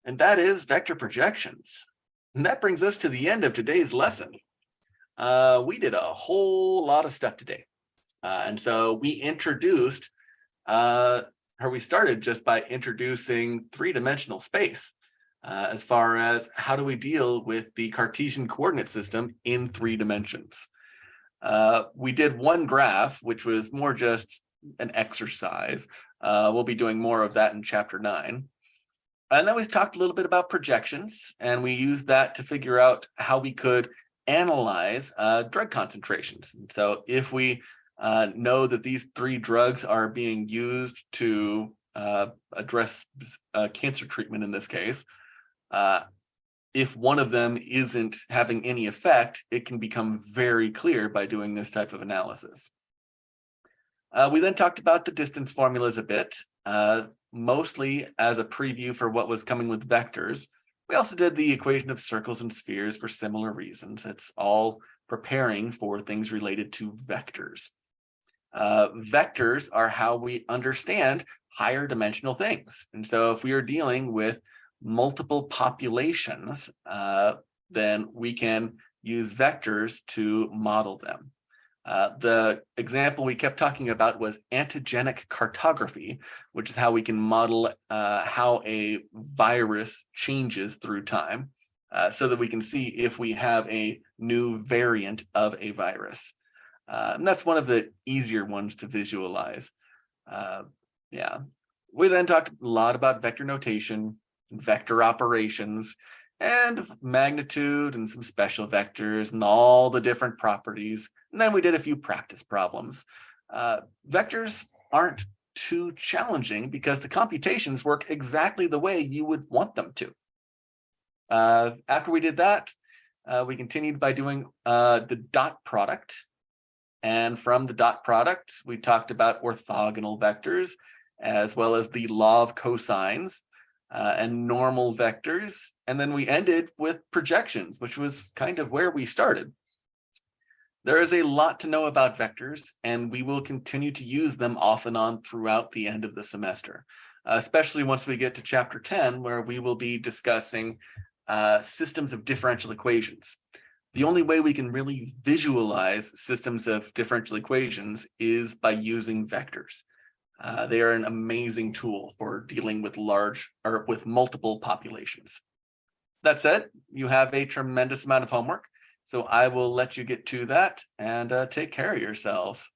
And that is vector projections. And that brings us to the end of today's lesson. We did a whole lot of stuff today. And so we introduced, we started just by introducing three-dimensional space. as far as how do we deal with the Cartesian coordinate system in 3 dimensions. We did one graph, which was more just an exercise. We'll be doing more of that in chapter 9. And then we talked a little bit about projections, and we used that to figure out how we could analyze drug concentrations. So if we know that these 3 drugs are being used to address cancer treatment in this case, if one of them isn't having any effect, it can become very clear by doing this type of analysis. We then talked about the distance formulas a bit, mostly as a preview for what was coming with vectors. We also did the equation of circles and spheres for similar reasons. It's all preparing for things related to vectors. Vectors are how we understand higher dimensional things. And so if we are dealing with multiple populations, then we can use vectors to model them. The example we kept talking about was antigenic cartography, which is how we can model how a virus changes through time, so that we can see if we have a new variant of a virus. And that's one of the easier ones to visualize. Yeah. We then talked a lot about vector notation, vector operations, and magnitude and some special vectors and all the different properties. And then we did a few practice problems. Vectors aren't too challenging because the computations work exactly the way you would want them to. After we did that, we continued by doing the dot product. And from the dot product, we talked about orthogonal vectors, as well as the law of cosines, and normal vectors. And then we ended with projections, which was kind of where we started. There is a lot to know about vectors, and we will continue to use them off and on throughout the end of the semester, especially once we get to chapter 10, where we will be discussing systems of differential equations. The only way we can really visualize systems of differential equations is by using vectors. They are an amazing tool for dealing with with multiple populations. That said, you have a tremendous amount of homework, so I will let you get to that and take care of yourselves.